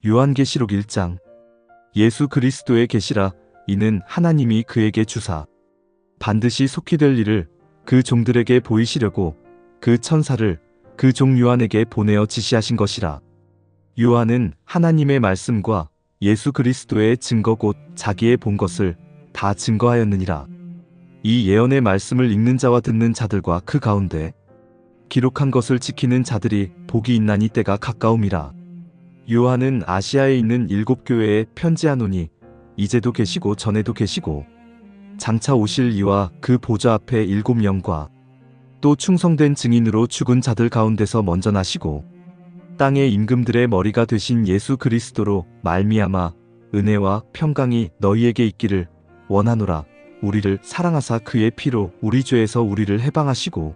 요한계시록 1장. 예수 그리스도의 계시라. 이는 하나님이 그에게 주사 반드시 속히 될 일을 그 종들에게 보이시려고 그 천사를 그 종 요한에게 보내어 지시하신 것이라. 요한은 하나님의 말씀과 예수 그리스도의 증거 곧 자기의 본 것을 다 증거하였느니라. 이 예언의 말씀을 읽는 자와 듣는 자들과 그 가운데 기록한 것을 지키는 자들이 복이 있나니 때가 가까움이라. 요한은 아시아에 있는 7교회에 편지하노니 이제도 계시고 전에도 계시고 장차 오실 이와 그 보좌 앞에 7영과 또 충성된 증인으로 죽은 자들 가운데서 먼저 나시고 땅의 임금들의 머리가 되신 예수 그리스도로 말미암아 은혜와 평강이 너희에게 있기를 원하노라. 우리를 사랑하사 그의 피로 우리 죄에서 우리를 해방하시고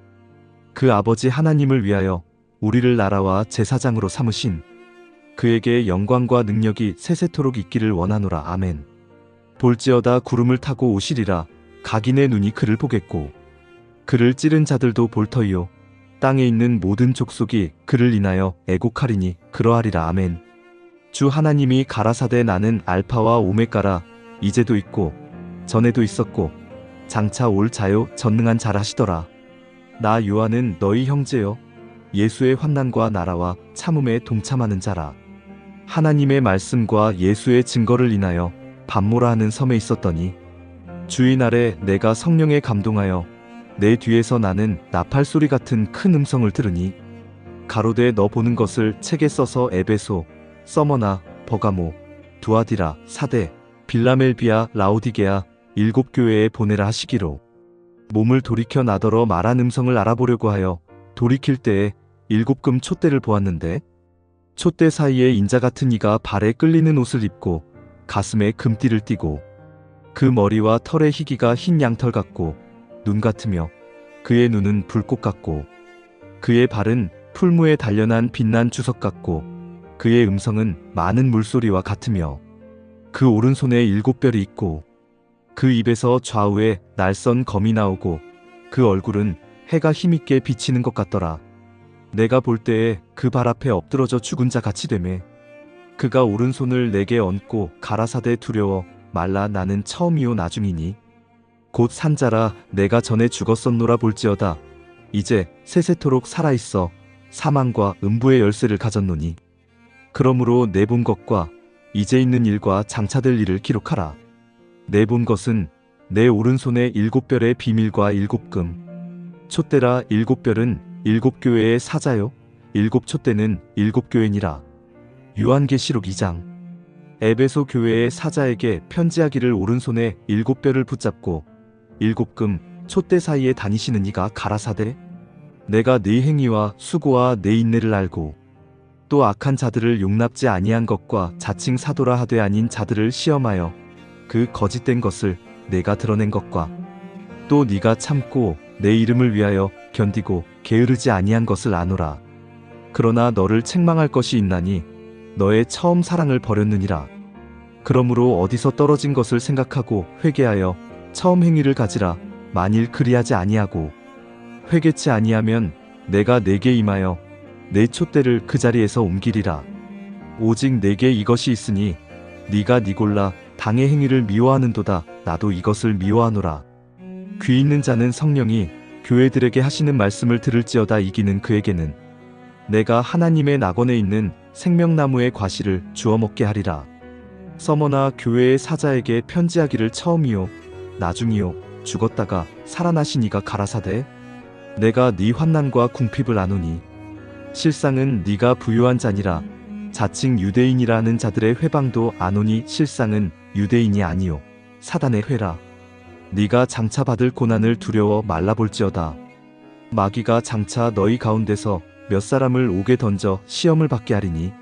그 아버지 하나님을 위하여 우리를 나라와 제사장으로 삼으신 그에게 영광과 능력이 세세토록 있기를 원하노라. 아멘. 볼지어다 구름을 타고 오시리라. 각인의 눈이 그를 보겠고 그를 찌른 자들도 볼 터이요 땅에 있는 모든 족속이 그를 인하여 애곡하리니 그러하리라. 아멘. 주 하나님이 가라사대 나는 알파와 오메가라. 이제도 있고 전에도 있었고 장차 올 자요 전능한 자라 하시더라. 나 요한은 너희 형제여 예수의 환난과 나라와 참음에 동참하는 자라. 하나님의 말씀과 예수의 증거를 인하여 밤모라 하는 섬에 있었더니 주의 날에 내가 성령에 감동하여 내 뒤에서 나는 나팔 소리 같은 큰 음성을 들으니 가로되 너 보는 것을 책에 써서 에베소, 서머나, 버가모, 두아디라, 사대, 빌라멜비아, 라오디게아 7교회에 보내라 하시기로 몸을 돌이켜 나더러 말한 음성을 알아보려고 하여 돌이킬 때에 7금 촛대를 보았는데 촛대 사이에 인자 같은 이가 발에 끌리는 옷을 입고 가슴에 금띠를 띠고 그 머리와 털의 희기가 흰 양털 같고 눈 같으며 그의 눈은 불꽃 같고 그의 발은 풀무에 단련한 빛난 주석 같고 그의 음성은 많은 물소리와 같으며 그 오른손에 7별이 있고 그 입에서 좌우에 날선 검이 나오고 그 얼굴은 해가 힘있게 비치는 것 같더라. 내가 볼 때에 그 발 앞에 엎드러져 죽은 자 같이 되매 그가 오른손을 내게 얹고 가라사대 두려워 말라 나는 처음이요 나중이니 곧 산자라 내가 전에 죽었었노라. 볼지어다 이제 세세토록 살아있어 사망과 음부의 열쇠를 가졌노니 그러므로 내 본 것과 이제 있는 일과 장차 될 일을 기록하라. 내 본 것은 내 오른손에 7별의 비밀과 7금 촛대라. 7별은 7교회의 사자요 7촛대는 7교회니라. 요한계시록 2장. 에베소 교회의 사자에게 편지하기를 오른손에 7별을 붙잡고 7금 촛대 사이에 다니시는 이가 가라사대 내가 네 행위와 수고와 네 인내를 알고 또 악한 자들을 용납지 아니한 것과 자칭 사도라 하되 아닌 자들을 시험하여 그 거짓된 것을 내가 드러낸 것과 또 네가 참고 내 이름을 위하여 견디고 게으르지 아니한 것을 아노라. 그러나 너를 책망할 것이 있나니 너의 처음 사랑을 버렸느니라. 그러므로 어디서 떨어진 것을 생각하고 회개하여 처음 행위를 가지라. 만일 그리하지 아니하고 회개치 아니하면 내가 네게 임하여 내 촛대를 그 자리에서 옮기리라. 오직 내게 이것이 있으니 네가 니골라 당의 행위를 미워하는도다. 나도 이것을 미워하노라. 귀 있는 자는 성령이 교회들에게 하시는 말씀을 들을지어다. 이기는 그에게는 내가 하나님의 낙원에 있는 생명나무의 과실을 주워 먹게 하리라. 서머나 교회의 사자에게 편지하기를 처음이요 나중이요 죽었다가 살아나신 이가 가라사대 내가 네 환난과 궁핍을 아노니 실상은 네가 부유한 자니라. 자칭 유대인이라 하는 자들의 회방도 아노니 실상은 유대인이 아니요 사단의 회라. 네가 장차 받을 고난을 두려워 말라볼지어다. 마귀가 장차 너희 가운데서 몇 사람을 옥에 던져 시험을 받게 하리니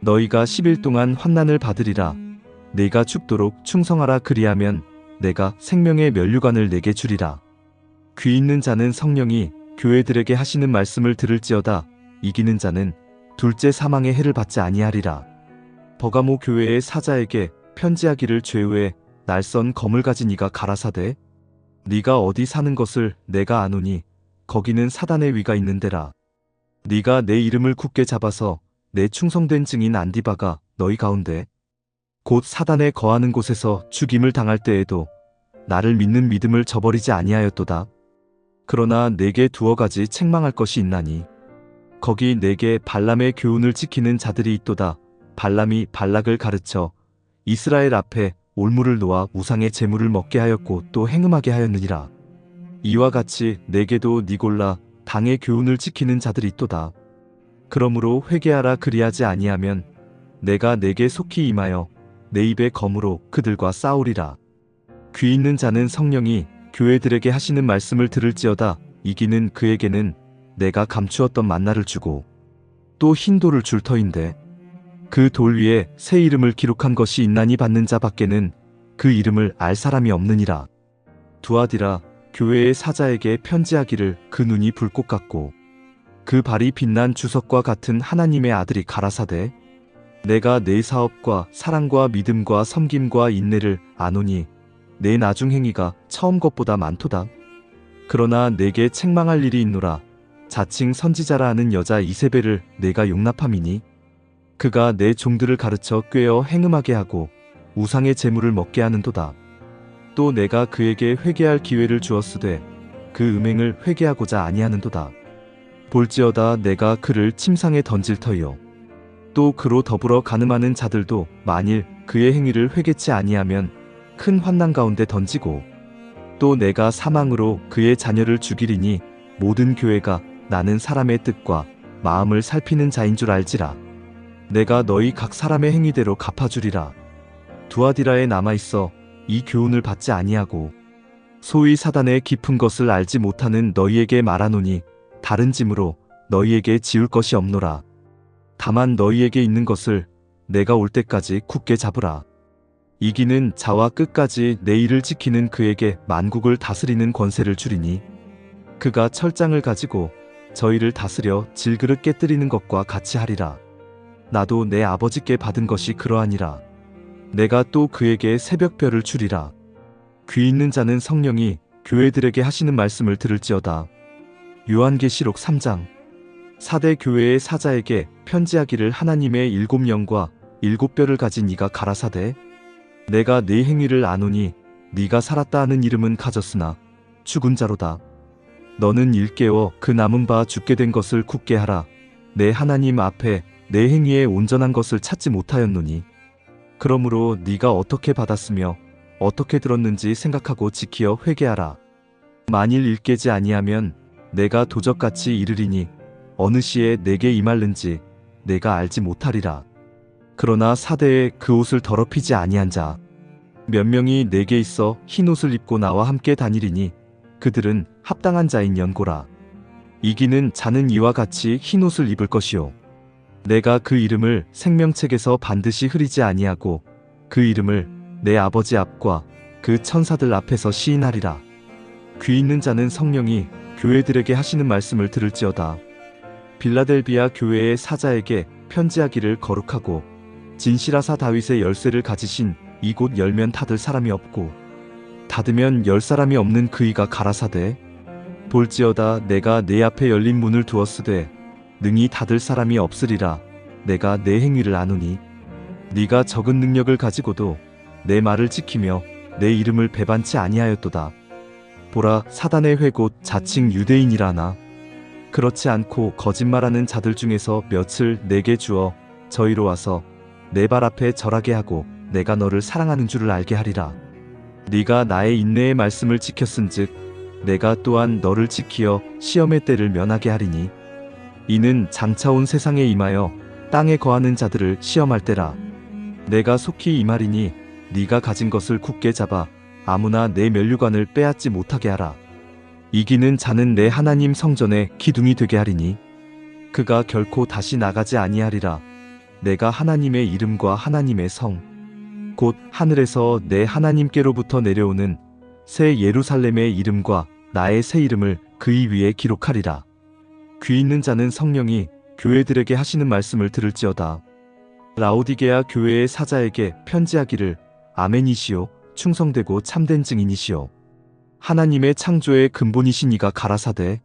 너희가 10일 동안 환난을 받으리라. 네가 죽도록 충성하라. 그리하면 내가 생명의 면류관을 내게 주리라. 귀 있는 자는 성령이 교회들에게 하시는 말씀을 들을지어다. 이기는 자는 둘째 사망의 해를 받지 아니하리라. 버가모 교회의 사자에게 편지하기를 죄후에 날선 검을 가진 이가 가라사대 네가 어디 사는 것을 내가 아노니 거기는 사단의 위가 있는 데라. 네가 내 이름을 굳게 잡아서 내 충성된 증인 안디바가 너희 가운데 곧 사단에 거하는 곳에서 죽임을 당할 때에도 나를 믿는 믿음을 저버리지 아니하였도다. 그러나 내게 두어 가지 책망할 것이 있나니 거기 내게 발람의 교훈을 지키는 자들이 있도다. 발람이 발락을 가르쳐 이스라엘 앞에 올무를 놓아 우상의 제물을 먹게 하였고 또 행음하게 하였느니라. 이와 같이 내게도 니골라 당의 교훈을 지키는 자들이 있도다. 그러므로 회개하라. 그리하지 아니하면 내가 내게 속히 임하여 내 입의 검으로 그들과 싸우리라. 귀 있는 자는 성령이 교회들에게 하시는 말씀을 들을지어다. 이기는 그에게는 내가 감추었던 만나를 주고 또 흰 돌을 줄 터인데 그 돌 위에 새 이름을 기록한 것이 있나니 받는 자 밖에는 그 이름을 알 사람이 없느니라. 두아디라 교회의 사자에게 편지하기를 그 눈이 불꽃 같고 그 발이 빛난 주석과 같은 하나님의 아들이 가라사대 내가 내 사업과 사랑과 믿음과 섬김과 인내를 아노니 내 나중 행위가 처음 것보다 많도다. 그러나 내게 책망할 일이 있노라. 자칭 선지자라 하는 여자 이세벨을 내가 용납함이니 그가 내 종들을 가르쳐 꾀어 행음하게 하고 우상의 제물을 먹게 하는도다. 또 내가 그에게 회개할 기회를 주었으되 그 음행을 회개하고자 아니하는도다. 볼지어다 내가 그를 침상에 던질 터이요 또 그로 더불어 가늠하는 자들도 만일 그의 행위를 회개치 아니하면 큰 환난 가운데 던지고 또 내가 사망으로 그의 자녀를 죽이리니 모든 교회가 나는 사람의 뜻과 마음을 살피는 자인 줄 알지라. 내가 너희 각 사람의 행위대로 갚아주리라. 두아디라에 남아있어 이 교훈을 받지 아니하고 소위 사단의 깊은 것을 알지 못하는 너희에게 말하노니 다른 짐으로 너희에게 지울 것이 없노라. 다만 너희에게 있는 것을 내가 올 때까지 굳게 잡으라. 이기는 자와 끝까지 내 일을 지키는 그에게 만국을 다스리는 권세를 주리니 그가 철장을 가지고 저희를 다스려 질그릇 깨뜨리는 것과 같이 하리라. 나도 내 아버지께 받은 것이 그러하니라. 내가 또 그에게 새벽별을 주리라. 귀 있는 자는 성령이 교회들에게 하시는 말씀을 들을지어다. 요한계시록 3장 사대 교회의 사자에게 편지하기를 하나님의 7영과 7뼈를 가진 이가 가라사대 내가 네 행위를 아노니 네가 살았다 하는 이름은 가졌으나 죽은 자로다. 너는 일깨워 그 남은 바 죽게 된 것을 굳게 하라. 내 하나님 앞에 내 행위에 온전한 것을 찾지 못하였노니 그러므로 네가 어떻게 받았으며 어떻게 들었는지 생각하고 지키어 회개하라. 만일 일깨지 아니하면 내가 도적같이 이르리니 어느 시에 내게 임할는지 내가 알지 못하리라. 그러나 사대에 그 옷을 더럽히지 아니한 자 몇 명이 내게 있어 흰 옷을 입고 나와 함께 다니리니 그들은 합당한 자인 연고라. 이기는 자는 이와 같이 흰 옷을 입을 것이요 내가 그 이름을 생명책에서 반드시 흐리지 아니하고 그 이름을 내 아버지 앞과 그 천사들 앞에서 시인하리라. 귀 있는 자는 성령이 교회들에게 하시는 말씀을 들을지어다. 빌라델비아 교회의 사자에게 편지하기를 거룩하고 진실하사 다윗의 열쇠를 가지신 이곳 열면 닫을 사람이 없고 닫으면 열 사람이 없는 그이가 가라사대 볼지어다 내가 내 앞에 열린 문을 두었으되 능히 닫을 사람이 없으리라. 내가 내 행위를 아노니 네가 적은 능력을 가지고도 내 말을 지키며 내 이름을 배반치 아니하였도다. 보라 사단의 회 곧 자칭 유대인이라나 그렇지 않고 거짓말하는 자들 중에서 몇을 내게 주어 저희로 와서 내 발 앞에 절하게 하고 내가 너를 사랑하는 줄을 알게 하리라. 네가 나의 인내의 말씀을 지켰은즉 내가 또한 너를 지키어 시험의 때를 면하게 하리니 이는 장차 온 세상에 임하여 땅에 거하는 자들을 시험할 때라. 내가 속히 임하리니 네가 가진 것을 굳게 잡아 아무나 내 면류관을 빼앗지 못하게 하라. 이기는 자는 내 하나님 성전의 기둥이 되게 하리니 그가 결코 다시 나가지 아니하리라. 내가 하나님의 이름과 하나님의 성 곧 하늘에서 내 하나님께로부터 내려오는 새 예루살렘의 이름과 나의 새 이름을 그의 위에 기록하리라. 귀 있는 자는 성령이 교회들에게 하시는 말씀을 들을지어다. 라오디게아 교회의 사자에게 편지하기를 아멘이시오 충성되고 참된 증인이시오 하나님의 창조의 근본이신 이가 가라사대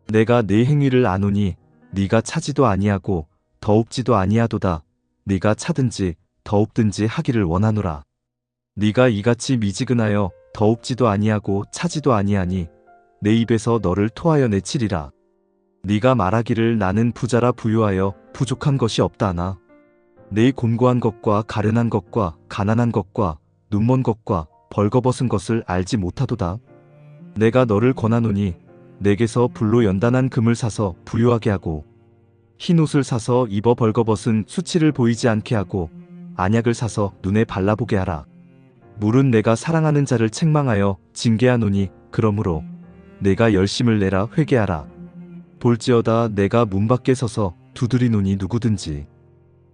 내가 네 행위를 아노니 네가 차지도 아니하고 더웁지도 아니하도다. 네가 차든지 더웁든지 하기를 원하노라. 네가 이같이 미지근하여 더웁지도 아니하고 차지도 아니하니 내 입에서 너를 토하여 내치리라. 네가 말하기를 나는 부자라 부유하여 부족한 것이 없다나 내 곤고한 것과 가련한 것과 가난한 것과 눈먼 것과 벌거벗은 것을 알지 못하도다. 내가 너를 권하노니 내게서 불로 연단한 금을 사서 부유하게 하고 흰 옷을 사서 입어 벌거벗은 수치를 보이지 않게 하고 안약을 사서 눈에 발라보게 하라. 물은 내가 사랑하는 자를 책망하여 징계하노니 그러므로 내가 열심을 내라 회개하라. 볼지어다 내가 문 밖에 서서 두드리노니 누구든지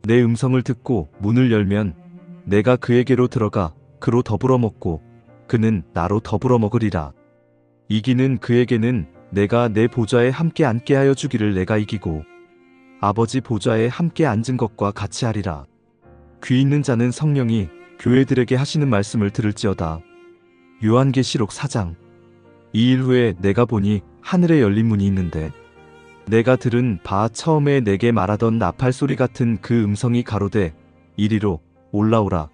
내 음성을 듣고 문을 열면 내가 그에게로 들어가 그로 더불어 먹고 그는 나로 더불어 먹으리라. 이기는 그에게는 내가 내 보좌에 함께 앉게 하여 주기를 내가 이기고 아버지 보좌에 함께 앉은 것과 같이 하리라. 귀 있는 자는 성령이 교회들에게 하시는 말씀을 들을지어다. 요한계시록 4장. 2일 후에 내가 보니 하늘에 열린 문이 있는데 내가 들은 바 처음에 내게 말하던 나팔 소리 같은 그 음성이 가로되 이리로 올라오라.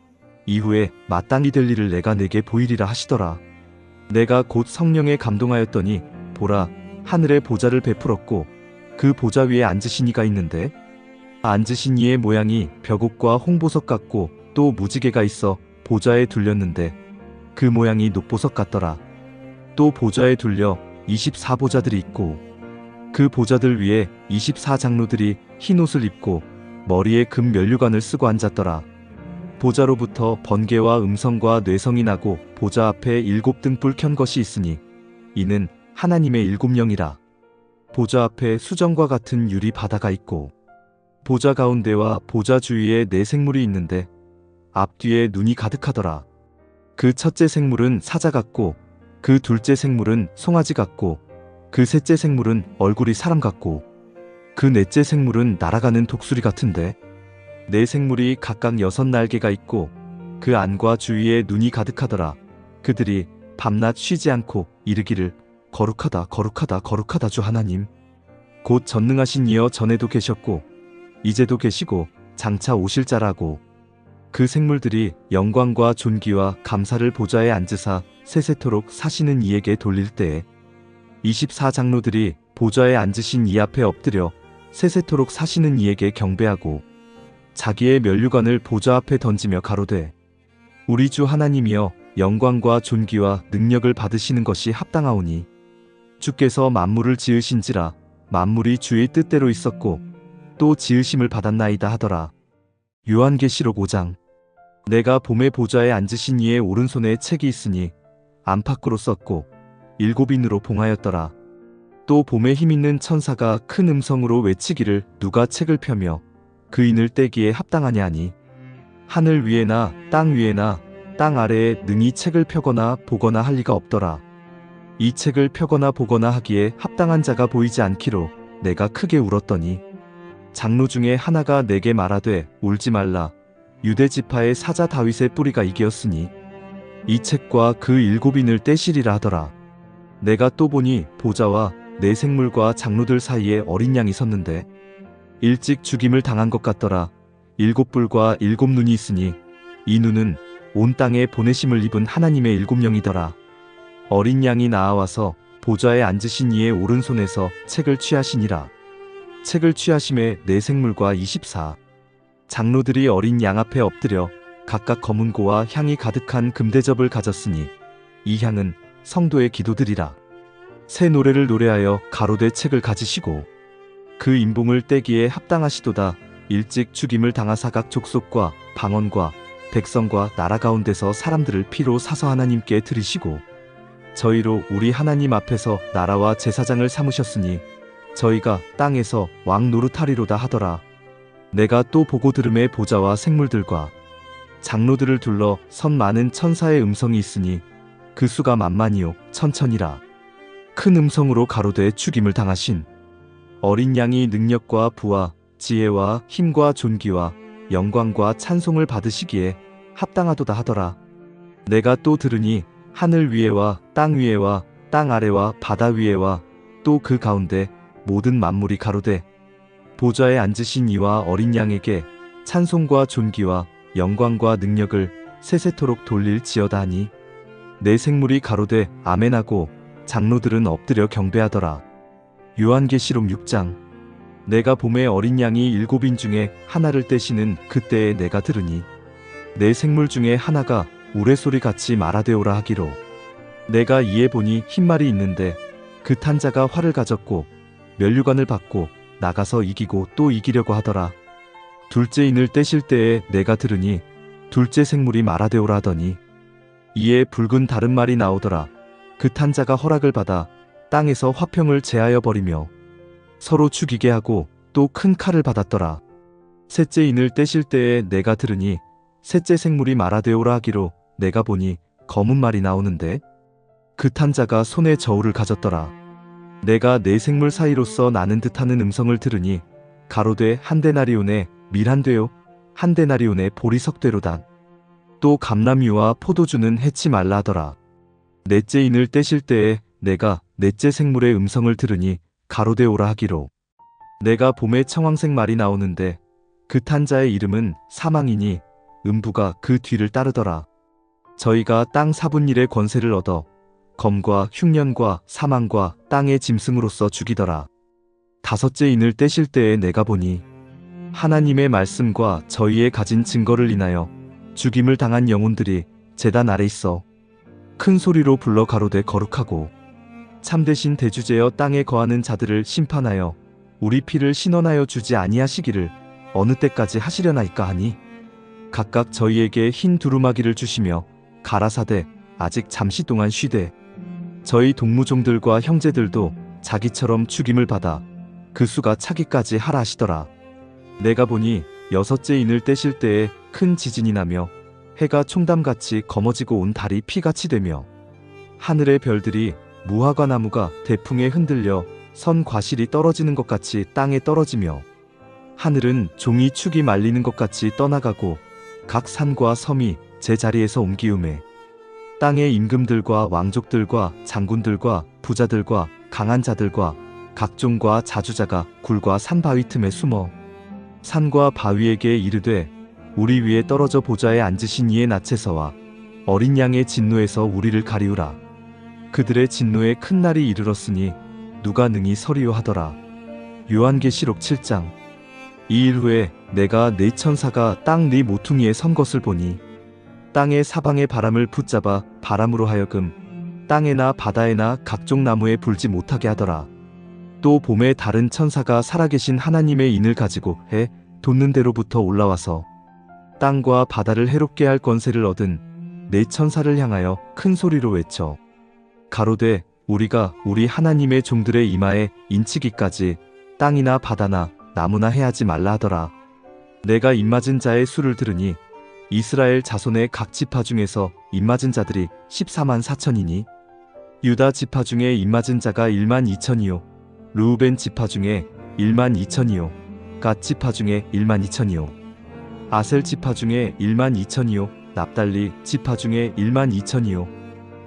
이후에 마땅히 될 일을 내가 내게 보이리라 하시더라. 내가 곧 성령에 감동하였더니 보라 하늘에 보좌를 베풀었고 그 보좌 위에 앉으신 이가 있는데 앉으신 이의 모양이 벽옥과 홍보석 같고 또 무지개가 있어 보좌에 둘렸는데 그 모양이 녹보석 같더라. 또 보좌에 둘려 24보좌들이 있고 그 보좌들 위에 24장로들이 흰 옷을 입고 머리에 금 면류관을 쓰고 앉았더라. 보좌로부터 번개와 음성과 뇌성이 나고 보좌 앞에 7등불 켠 것이 있으니 이는 하나님의 7영이라. 보좌 앞에 수정과 같은 유리 바다가 있고 보좌 가운데와 보좌 주위에 4생물이 있는데 앞뒤에 눈이 가득하더라. 그 첫째 생물은 사자 같고 그 둘째 생물은 송아지 같고 그 셋째 생물은 얼굴이 사람 같고 그 넷째 생물은 날아가는 독수리 같은데 네 생물이 각각 6날개가 있고 그 안과 주위에 눈이 가득하더라. 그들이 밤낮 쉬지 않고 이르기를 거룩하다 거룩하다 거룩하다 주 하나님 곧 전능하신 이여 전에도 계셨고 이제도 계시고 장차 오실 자라고. 그 생물들이 영광과 존귀와 감사를 보좌에 앉으사 세세토록 사시는 이에게 돌릴 때에 24장로들이 보좌에 앉으신 이 앞에 엎드려 세세토록 사시는 이에게 경배하고 자기의 면류관을 보좌 앞에 던지며 가로되 우리 주 하나님이여 영광과 존귀와 능력을 받으시는 것이 합당하오니 주께서 만물을 지으신지라 만물이 주의 뜻대로 있었고 또 지으심을 받았나이다 하더라. 요한계시록 5장. 내가 봄의 보좌에 앉으신 이의 오른손에 책이 있으니 안팎으로 썼고 7인으로 봉하였더라. 또 봄에 힘있는 천사가 큰 음성으로 외치기를 누가 책을 펴며 그 인을 떼기에 합당하냐 하니 하늘 위에나 땅 위에나 땅 아래에 능히 책을 펴거나 보거나 할 리가 없더라. 이 책을 펴거나 보거나 하기에 합당한 자가 보이지 않기로 내가 크게 울었더니 장로 중에 하나가 내게 말하되 울지 말라. 유대 지파의 사자 다윗의 뿌리가 이기었으니 이 책과 그 7인을 떼시리라 하더라. 내가 또 보니 보좌와 네 생물과 장로들 사이에 어린 양이 섰는데 일찍 죽임을 당한 것 같더라. 7뿔과 7눈이 있으니 이 눈은 온 땅에 보내심을 입은 하나님의 7영이더라. 어린 양이 나아와서 보좌에 앉으신 이의 오른손에서 책을 취하시니라. 책을 취하심에 네 생물과 24 장로들이 어린 양 앞에 엎드려 각각 검은 고와 향이 가득한 금대접을 가졌으니 이 향은 성도의 기도들이라. 새 노래를 노래하여 가로되 책을 가지시고 그 인봉을 떼기에 합당하시도다. 일찍 죽임을 당하사 각 족속과 방언과 백성과 나라 가운데서 사람들을 피로 사서 하나님께 드리시고 저희로 우리 하나님 앞에서 나라와 제사장을 삼으셨으니 저희가 땅에서 왕 노릇하리로다 하더라. 내가 또 보고 들음에 보좌와 생물들과 장로들을 둘러 선 많은 천사의 음성이 있으니 그 수가 만만이요 천천이라. 큰 음성으로 가로되 죽임을 당하신 어린 양이 능력과 부와 지혜와 힘과 존귀와 영광과 찬송을 받으시기에 합당하도다 하더라. 내가 또 들으니 하늘 위에와 땅 위에와 땅 아래와 바다 위에와 또 그 가운데 모든 만물이 가로되 보좌에 앉으신 이와 어린 양에게 찬송과 존귀와 영광과 능력을 세세토록 돌릴지어다 하니 내 생물이 가로되 아멘하고 장로들은 엎드려 경배하더라. 요한계시록 6장. 내가 봄에 어린 양이 7인 중에 하나를 떼시는 그때에 내가 들으니 내 생물 중에 하나가 우레소리 같이 말하되오라 하기로 내가 이에 보니 흰말이 있는데 그 탄 자가 활을 가졌고 면류관을 받고 나가서 이기고 또 이기려고 하더라. 둘째 인을 떼실 때에 내가 들으니 둘째 생물이 말하되오라 하더니 이에 붉은 다른 말이 나오더라. 그 탄 자가 허락을 받아 땅에서 화평을 제하여 버리며 서로 죽이게 하고 또 큰 칼을 받았더라. 셋째 인을 떼실 때에 내가 들으니 셋째 생물이 말하되오라 하기로 내가 보니 검은 말이 나오는데 그 탄 자가 손에 저울을 가졌더라. 내가 네 생물 사이로서 나는 듯하는 음성을 들으니 가로되 한 데나리온에 밀 한 되요 한 데나리온에 보리석 되로다. 또 감람유와 포도주는 해치 말라 하더라. 넷째 인을 떼실 때에 내가 넷째 생물의 음성을 들으니 가로되 오라 하기로 내가 봄에 청황색 말이 나오는데 그 탄 자의 이름은 사망이니 음부가 그 뒤를 따르더라. 저희가 땅 4분 1의 권세를 얻어 검과 흉년과 사망과 땅의 짐승으로서 죽이더라. 다섯째 인을 떼실 때에 내가 보니 하나님의 말씀과 저희의 가진 증거를 인하여 죽임을 당한 영혼들이 제단 아래 있어 큰 소리로 불러 가로되 거룩하고 참되신 대주제여 땅에 거하는 자들을 심판하여 우리 피를 신원하여 주지 아니하시기를 어느 때까지 하시려나이까 하니 각각 저희에게 흰 두루마기를 주시며 가라사대 아직 잠시 동안 쉬되 저희 동무종들과 형제들도 자기처럼 죽임을 받아 그 수가 차기까지 하라 하시더라. 내가 보니 여섯째 인을 떼실 때에 큰 지진이 나며 해가 총담같이 검어지고 온 달이 피같이 되며 하늘의 별들이 무화과 나무가 대풍에 흔들려 선 과실이 떨어지는 것 같이 땅에 떨어지며 하늘은 종이 축이 말리는 것 같이 떠나가고 각 산과 섬이 제 자리에서 옮기우매 땅의 임금들과 왕족들과 장군들과 부자들과 강한 자들과 각종과 자주자가 굴과 산 바위 틈에 숨어 산과 바위에게 이르되 우리 위에 떨어져 보좌에 앉으신 이의 낯에서와 어린 양의 진노에서 우리를 가리우라. 그들의 진노에 큰 날이 이르렀으니 누가 능히 서리요 하더라. 요한계시록 7장. 이 일 후에 내가 네 천사가 땅 네 모퉁이에 선 것을 보니 땅의 사방의 바람을 붙잡아 바람으로 하여금 땅에나 바다에나 각종 나무에 불지 못하게 하더라. 또 봄에 다른 천사가 살아계신 하나님의 인을 가지고 해 돋는 데로부터 올라와서 땅과 바다를 해롭게 할 권세를 얻은 네 천사를 향하여 큰 소리로 외쳐 가로되 우리가 우리 하나님의 종들의 이마에 인치기까지 땅이나 바다나 나무나 해하지 말라 하더라. 내가 입맞은 자의 수를 들으니 이스라엘 자손의 각 지파 중에서 입맞은 자들이 14만 4천이니 유다 지파 중에 입맞은 자가 1만 2천이요 르우벤 지파 중에 1만 2천이요 갓 지파 중에 1만 2천이요 아셀 지파 중에 1만 2천이요 납달리 지파 중에 1만 2천이요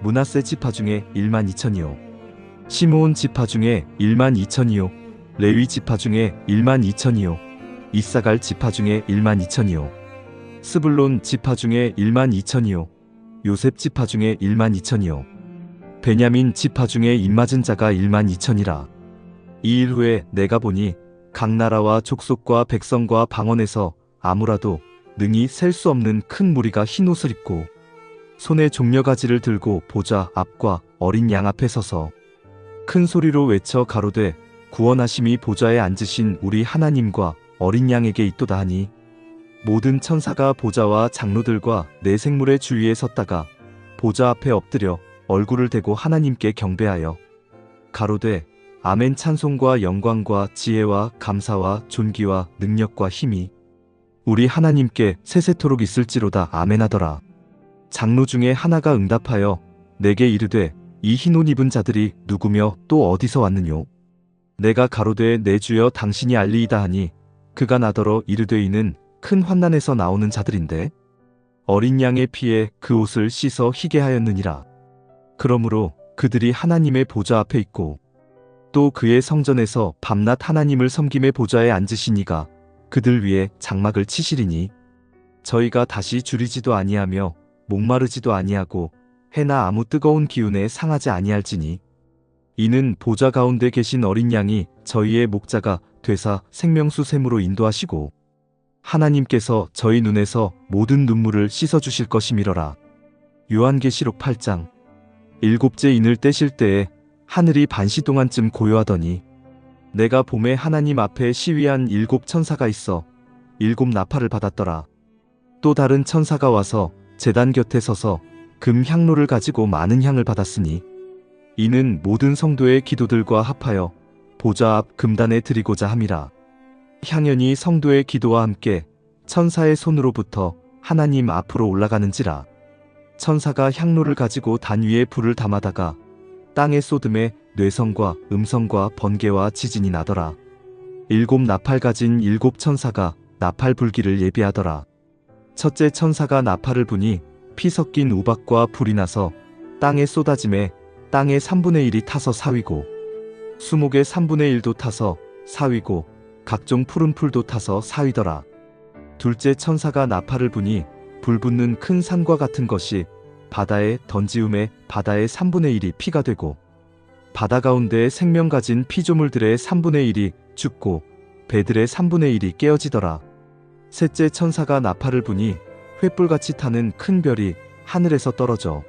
므낫세 지파 중에 1만 2천이요 시므온 지파 중에 1만 2천이요 레위 지파 중에 1만 2천이요 이사갈 지파 중에 1만 2천이요 스불론 지파 중에 1만 2천이요 요셉 지파 중에 1만 2천이요 베냐민 지파 중에 입맞은 자가 1만 2천이라. 이 일 후에 내가 보니 각 나라와 족속과 백성과 방언에서 아무라도 능히 셀 수 없는 큰 무리가 흰 옷을 입고 손에 종려가지를 들고 보좌 앞과 어린 양 앞에 서서 큰 소리로 외쳐 가로되 구원하심이 보좌에 앉으신 우리 하나님과 어린 양에게 있도다 하니 모든 천사가 보좌와 장로들과 네 생물의 주위에 섰다가 보좌 앞에 엎드려 얼굴을 대고 하나님께 경배하여 가로되 아멘 찬송과 영광과 지혜와 감사와 존귀와 능력과 힘이 우리 하나님께 세세토록 있을지로다 아멘하더라. 장로 중에 하나가 응답하여 내게 이르되 이 흰 옷 입은 자들이 누구며 또 어디서 왔느뇨? 내가 가로되 내 주여 당신이 알리이다 하니 그가 나더러 이르되 이는 큰 환난에서 나오는 자들인데 어린 양의 피에 그 옷을 씻어 희게 하였느니라. 그러므로 그들이 하나님의 보좌 앞에 있고 또 그의 성전에서 밤낮 하나님을 섬김의 보좌에 앉으시니가 그들 위에 장막을 치시리니 저희가 다시 줄이지도 아니하며 목마르지도 아니하고 해나 아무 뜨거운 기운에 상하지 아니할지니 이는 보좌 가운데 계신 어린 양이 저희의 목자가 되사 생명수 샘으로 인도하시고 하나님께서 저희 눈에서 모든 눈물을 씻어주실 것이미러라. 요한계시록 8장. 일곱째 인을 떼실 때에 하늘이 반시 동안쯤 고요하더니 내가 봄에 하나님 앞에 시위한 일곱 천사가 있어 일곱 나팔을 받았더라. 또 다른 천사가 와서 제단 곁에 서서 금 향로를 가지고 많은 향을 받았으니 이는 모든 성도의 기도들과 합하여 보좌 앞 금단에 드리고자 함이라. 향연이 성도의 기도와 함께 천사의 손으로부터 하나님 앞으로 올라가는지라. 천사가 향로를 가지고 단 위에 불을 담아다가 땅에 쏟음에 뇌성과 음성과 번개와 지진이 나더라. 일곱 나팔 가진 일곱 천사가 나팔 불기를 예비하더라. 첫째 천사가 나팔을 부니 피 섞인 우박과 불이 나서 땅에 쏟아짐에 땅의 3분의 1이 타서 사위고 수목의 3분의 1도 타서 사위고 각종 푸른 풀도 타서 사위더라. 둘째 천사가 나팔을 부니 불 붙는 큰 산과 같은 것이 바다에 던지음에 바다의 3분의 1이 피가 되고 바다 가운데 생명 가진 피조물들의 3분의 1이 죽고 배들의 3분의 1이 깨어지더라. 셋째 천사가 나팔을 부니 횃불같이 타는 큰 별이 하늘에서 떨어져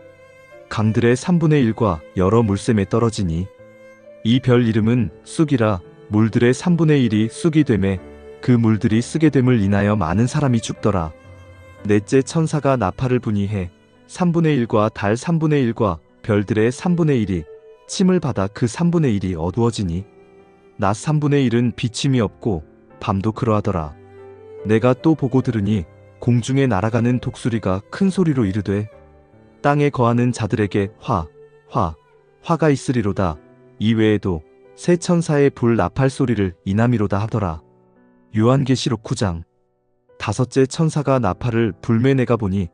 강들의 3분의 1과 여러 물샘에 떨어지니 이 별 이름은 쑥이라. 물들의 3분의 1이 쑥이 되매 그 물들이 쓰게 됨을 인하여 많은 사람이 죽더라. 넷째 천사가 나팔을 부니 해 3분의 1과 달 3분의 1과 별들의 3분의 1이 침을 받아 그 3분의 1이 어두워지니 낮 3분의 1은 비침이 없고 밤도 그러하더라. 내가 또 보고 들으니 공중에 날아가는 독수리가 큰 소리로 이르되 땅에 거하는 자들에게 화가 있으리로다. 이외에도 새 천사의 불 나팔 소리를 이남이로다 하더라. 요한계시록 9장. 다섯째 천사가 나팔을 불매 내가 보니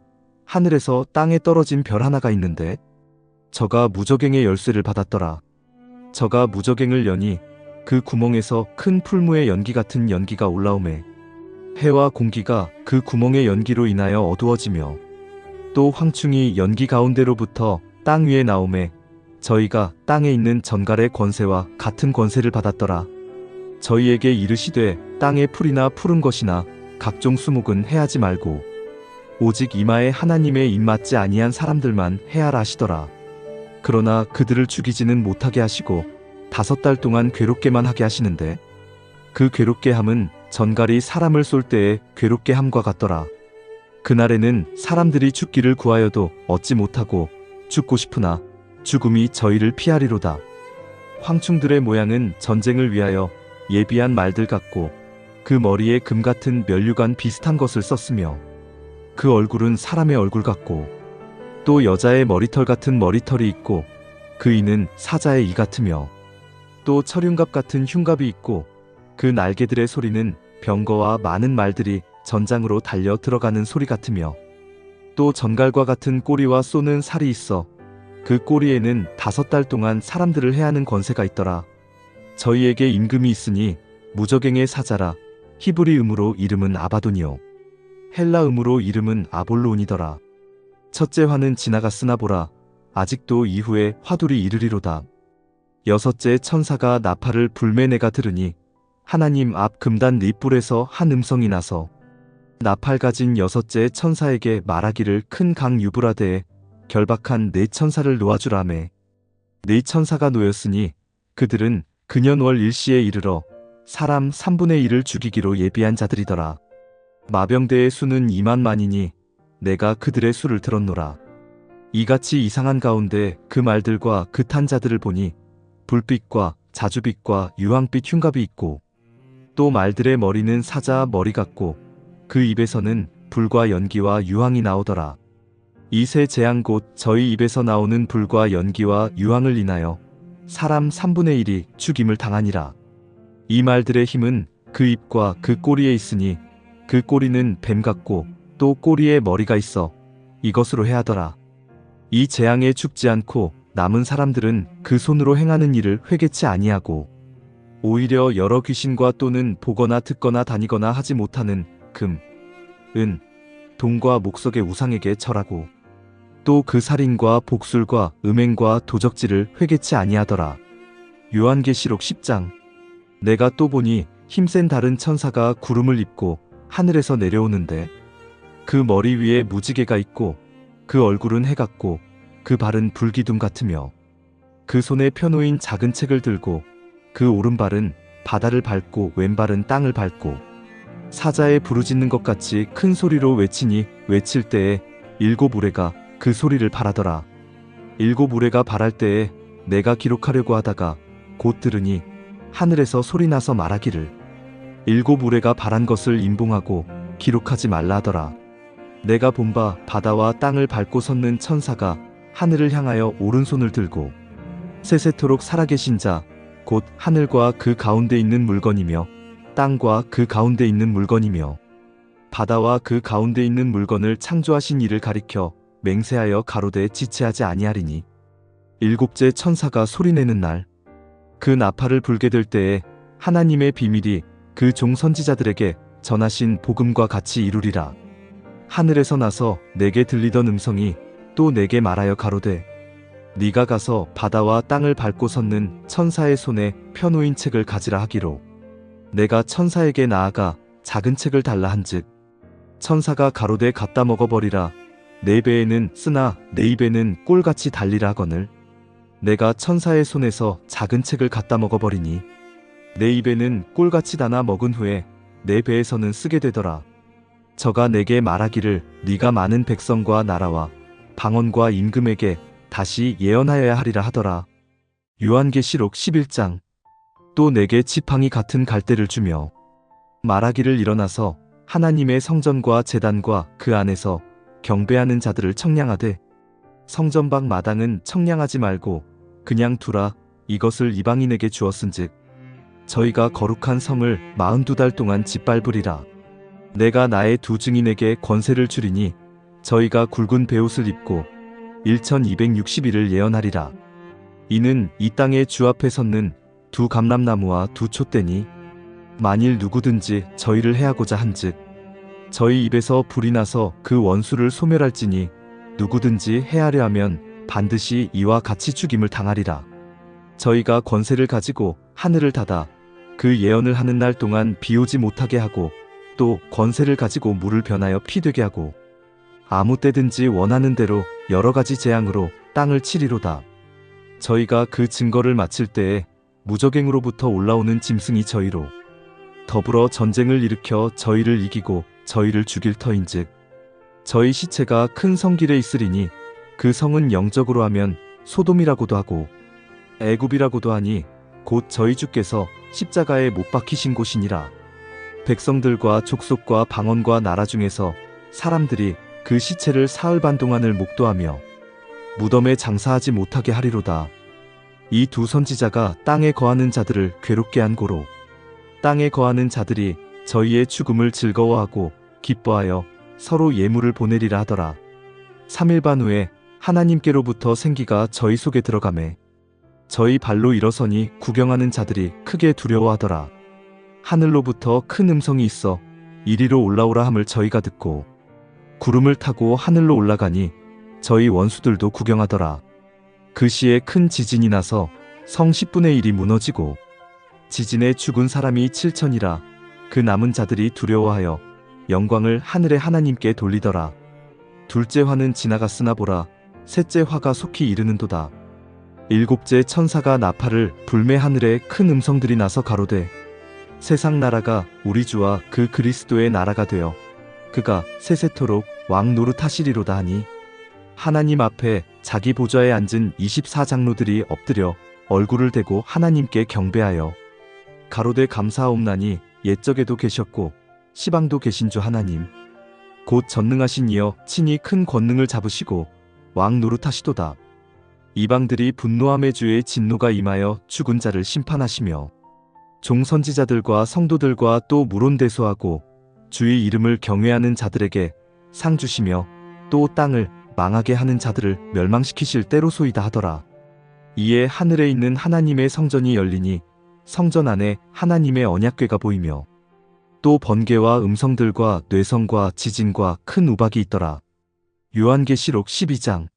하늘에서 땅에 떨어진 별 하나가 있는데 저가 무저갱의 열쇠를 받았더라. 저가 무저갱을 여니 그 구멍에서 큰 풀무의 연기 같은 연기가 올라오매 해와 공기가 그 구멍의 연기로 인하여 어두워지며 또 황충이 연기 가운데로부터 땅 위에 나오매 저희가 땅에 있는 전갈의 권세와 같은 권세를 받았더라. 저희에게 이르시되 땅의 풀이나 푸른 것이나 각종 수목은 해하지 말고 오직 이마에 하나님의 입맞지 아니한 사람들만 해하라 하시더라. 그러나 그들을 죽이지는 못하게 하시고 5달 동안 괴롭게만 하게 하시는데 그 괴롭게 함은 전갈이 사람을 쏠 때에 괴롭게 함과 같더라. 그날에는 사람들이 죽기를 구하여도 얻지 못하고 죽고 싶으나 죽음이 저희를 피하리로다. 황충들의 모양은 전쟁을 위하여 예비한 말들 같고 그 머리에 금 같은 면류관 비슷한 것을 썼으며 그 얼굴은 사람의 얼굴 같고 또 여자의 머리털 같은 머리털이 있고 그 이는 사자의 이 같으며 또 철흉갑 같은 흉갑이 있고 그 날개들의 소리는 병거와 많은 말들이 전장으로 달려 들어가는 소리 같으며 또 전갈과 같은 꼬리와 쏘는 살이 있어 그 꼬리에는 5달 동안 사람들을 해하는 권세가 있더라. 저희에게 임금이 있으니 무저갱의 사자라. 히브리음으로 이름은 아바돈이요 헬라음으로 이름은 아볼로온이더라. 첫째 화는 지나갔으나 보라 아직도 이후에 화둘이 이르리로다. 여섯째 천사가 나팔을 불매 내가 들으니 하나님 앞 금단 립불에서 한 음성이 나서 나팔 가진 여섯째 천사에게 말하기를 큰 강 유브라데에 결박한 네 천사를 놓아주라매. 네 천사가 놓였으니 그들은 근현월 일시에 이르러 사람 3분의 1을 죽이기로 예비한 자들이더라. 마병대의 수는 2만만이니 내가 그들의 수를 들었노라. 이같이 이상한 가운데 그 말들과 그 탄 자들을 보니 불빛과 자주빛과 유황빛 흉갑이 있고 또 말들의 머리는 사자 머리 같고 그 입에서는 불과 연기와 유황이 나오더라. 이 세 재앙 곧 저희 입에서 나오는 불과 연기와 유황을 인하여 사람 3분의 1이 죽임을 당하니라. 이 말들의 힘은 그 입과 그 꼬리에 있으니 그 꼬리는 뱀 같고 또 꼬리에 머리가 있어 이것으로 해하더라. 이 재앙에 죽지 않고 남은 사람들은 그 손으로 행하는 일을 회개치 아니하고 오히려 여러 귀신과 또는 보거나 듣거나 다니거나 하지 못하는 금, 은, 동과 목석의 우상에게 절하고 또 그 살인과 복술과 음행과 도적질을 회개치 아니하더라. 요한계시록 10장. 내가 또 보니 힘센 다른 천사가 구름을 입고 하늘에서 내려오는데 그 머리 위에 무지개가 있고 그 얼굴은 해 같고 그 발은 불기둥 같으며 그 손에 펴놓인 작은 책을 들고 그 오른발은 바다를 밟고 왼발은 땅을 밟고 사자에 부르짖는 것 같이 큰 소리로 외치니 외칠 때에 일곱 우레가 그 소리를 발하더라. 일곱 우레가 발할 때에 내가 기록하려고 하다가 곧 들으니 하늘에서 소리나서 말하기를 일곱 우레가 발한 것을 임봉하고 기록하지 말라 하더라. 내가 본 바 바다와 땅을 밟고 섰는 천사가 하늘을 향하여 오른손을 들고 세세토록 살아계신 자 곧 하늘과 그 가운데 있는 물건이며 땅과 그 가운데 있는 물건이며 바다와 그 가운데 있는 물건을 창조하신 이를 가리켜 맹세하여 가로되 지체하지 아니하리니 일곱째 천사가 소리내는 날 그 나팔을 불게 될 때에 하나님의 비밀이 그 종 선지자들에게 전하신 복음과 같이 이루리라. 하늘에서 나서 내게 들리던 음성이 또 내게 말하여 가로되 네가 가서 바다와 땅을 밟고 섰는 천사의 손에 펴놓인 책을 가지라 하기로 내가 천사에게 나아가 작은 책을 달라 한즉 천사가 가로되 갖다 먹어버리라. 내 배에는 쓰나 내 입에는 꼴같이 달리라 하거늘 내가 천사의 손에서 작은 책을 갖다 먹어버리니 내 입에는 꼴같이 다나 먹은 후에 내 배에서는 쓰게 되더라. 저가 내게 말하기를 네가 많은 백성과 나라와 방언과 임금에게 다시 예언하여야 하리라 하더라. 요한계시록 11장. 또 내게 지팡이 같은 갈대를 주며 말하기를 일어나서 하나님의 성전과 제단과 그 안에서 경배하는 자들을 청량하되 성전 밖 마당은 청량하지 말고 그냥 두라. 이것을 이방인에게 주었은즉 저희가 거룩한 성을 42달 동안 짓밟으리라. 내가 나의 두 증인에게 권세를 주리니 저희가 굵은 베옷을 입고 1260일을 예언하리라. 이는 이 땅의 주 앞에 섰는 두 감람나무와 두 촛대니 만일 누구든지 저희를 해하고자 한즉 저희 입에서 불이 나서 그 원수를 소멸할지니 누구든지 해하려 하면 반드시 이와 같이 죽임을 당하리라. 저희가 권세를 가지고 하늘을 닫아 그 예언을 하는 날 동안 비 오지 못하게 하고 또 권세를 가지고 물을 변하여 피 되게 하고 아무 때든지 원하는 대로 여러 가지 재앙으로 땅을 치리로다. 저희가 그 증거를 마칠 때에 무적행으로부터 올라오는 짐승이 저희로 더불어 전쟁을 일으켜 저희를 이기고 저희를 죽일 터인즉 저희 시체가 큰 성길에 있으리니 그 성은 영적으로 하면 소돔이라고도 하고 애굽이라고도 하니 곧 저희 주께서 십자가에 못 박히신 곳이니라. 백성들과 족속과 방언과 나라 중에서 사람들이 그 시체를 사흘 반 동안을 목도하며 무덤에 장사하지 못하게 하리로다. 이 두 선지자가 땅에 거하는 자들을 괴롭게 한 고로 땅에 거하는 자들이 저희의 죽음을 즐거워하고 기뻐하여 서로 예물을 보내리라 하더라. 3일 반 후에 하나님께로부터 생기가 저희 속에 들어가매 저희 발로 일어서니 구경하는 자들이 크게 두려워하더라. 하늘로부터 큰 음성이 있어 이리로 올라오라 함을 저희가 듣고 구름을 타고 하늘로 올라가니 저희 원수들도 구경하더라. 그 시에 큰 지진이 나서 성 10분의 1이 무너지고 지진에 죽은 사람이 7천이라. 그 남은 자들이 두려워하여 영광을 하늘의 하나님께 돌리더라. 둘째 화는 지나갔으나 보라 셋째 화가 속히 이르는도다. 일곱째 천사가 나팔을 불매 하늘에 큰 음성들이 나서 가로되 세상 나라가 우리 주와 그 그리스도의 나라가 되어 그가 세세토록 왕 노릇하시리로다 하니 하나님 앞에 자기 보좌에 앉은 24장로들이 엎드려 얼굴을 대고 하나님께 경배하여 가로되 감사하옵나니 옛적에도 계셨고 시방도 계신 주 하나님 곧 전능하신 이여 친히 큰 권능을 잡으시고 왕 노릇하시도다. 이방들이 분노함의 주의 진노가 임하여 죽은 자를 심판하시며 종선지자들과 성도들과 또 무론대소하고 주의 이름을 경외하는 자들에게 상 주시며 또 땅을 망하게 하는 자들을 멸망시키실 때로소이다 하더라. 이에 하늘에 있는 하나님의 성전이 열리니 성전 안에 하나님의 언약궤가 보이며 또 번개와 음성들과 뇌성과 지진과 큰 우박이 있더라. 요한계시록 12장.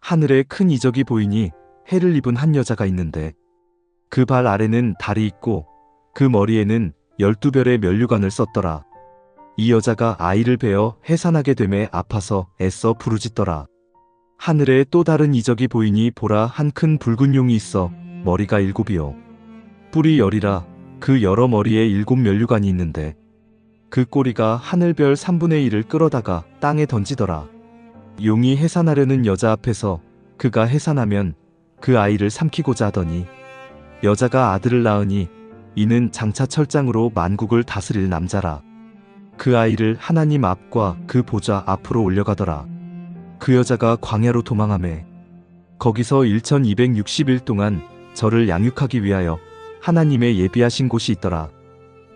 하늘에 큰 이적이 보이니 해를 입은 한 여자가 있는데 그 발 아래는 달이 있고 그 머리에는 12별의 면류관을 썼더라. 이 여자가 아이를 베어 해산하게 되매 아파서 애써 부르짖더라. 하늘에 또 다른 이적이 보이니 보라, 한 큰 붉은 용이 있어 머리가 7이요 뿔이 10이라. 그 여러 머리에 7 면류관이 있는데 그 꼬리가 하늘별 3분의 1을 끌어다가 땅에 던지더라. 용이 해산하려는 여자 앞에서 그가 해산하면 그 아이를 삼키고자 하더니 여자가 아들을 낳으니 이는 장차 철장으로 만국을 다스릴 남자라. 그 아이를 하나님 앞과 그 보좌 앞으로 올려가더라. 그 여자가 광야로 도망하매 거기서 1260일 동안 저를 양육하기 위하여 하나님의 예비하신 곳이 있더라.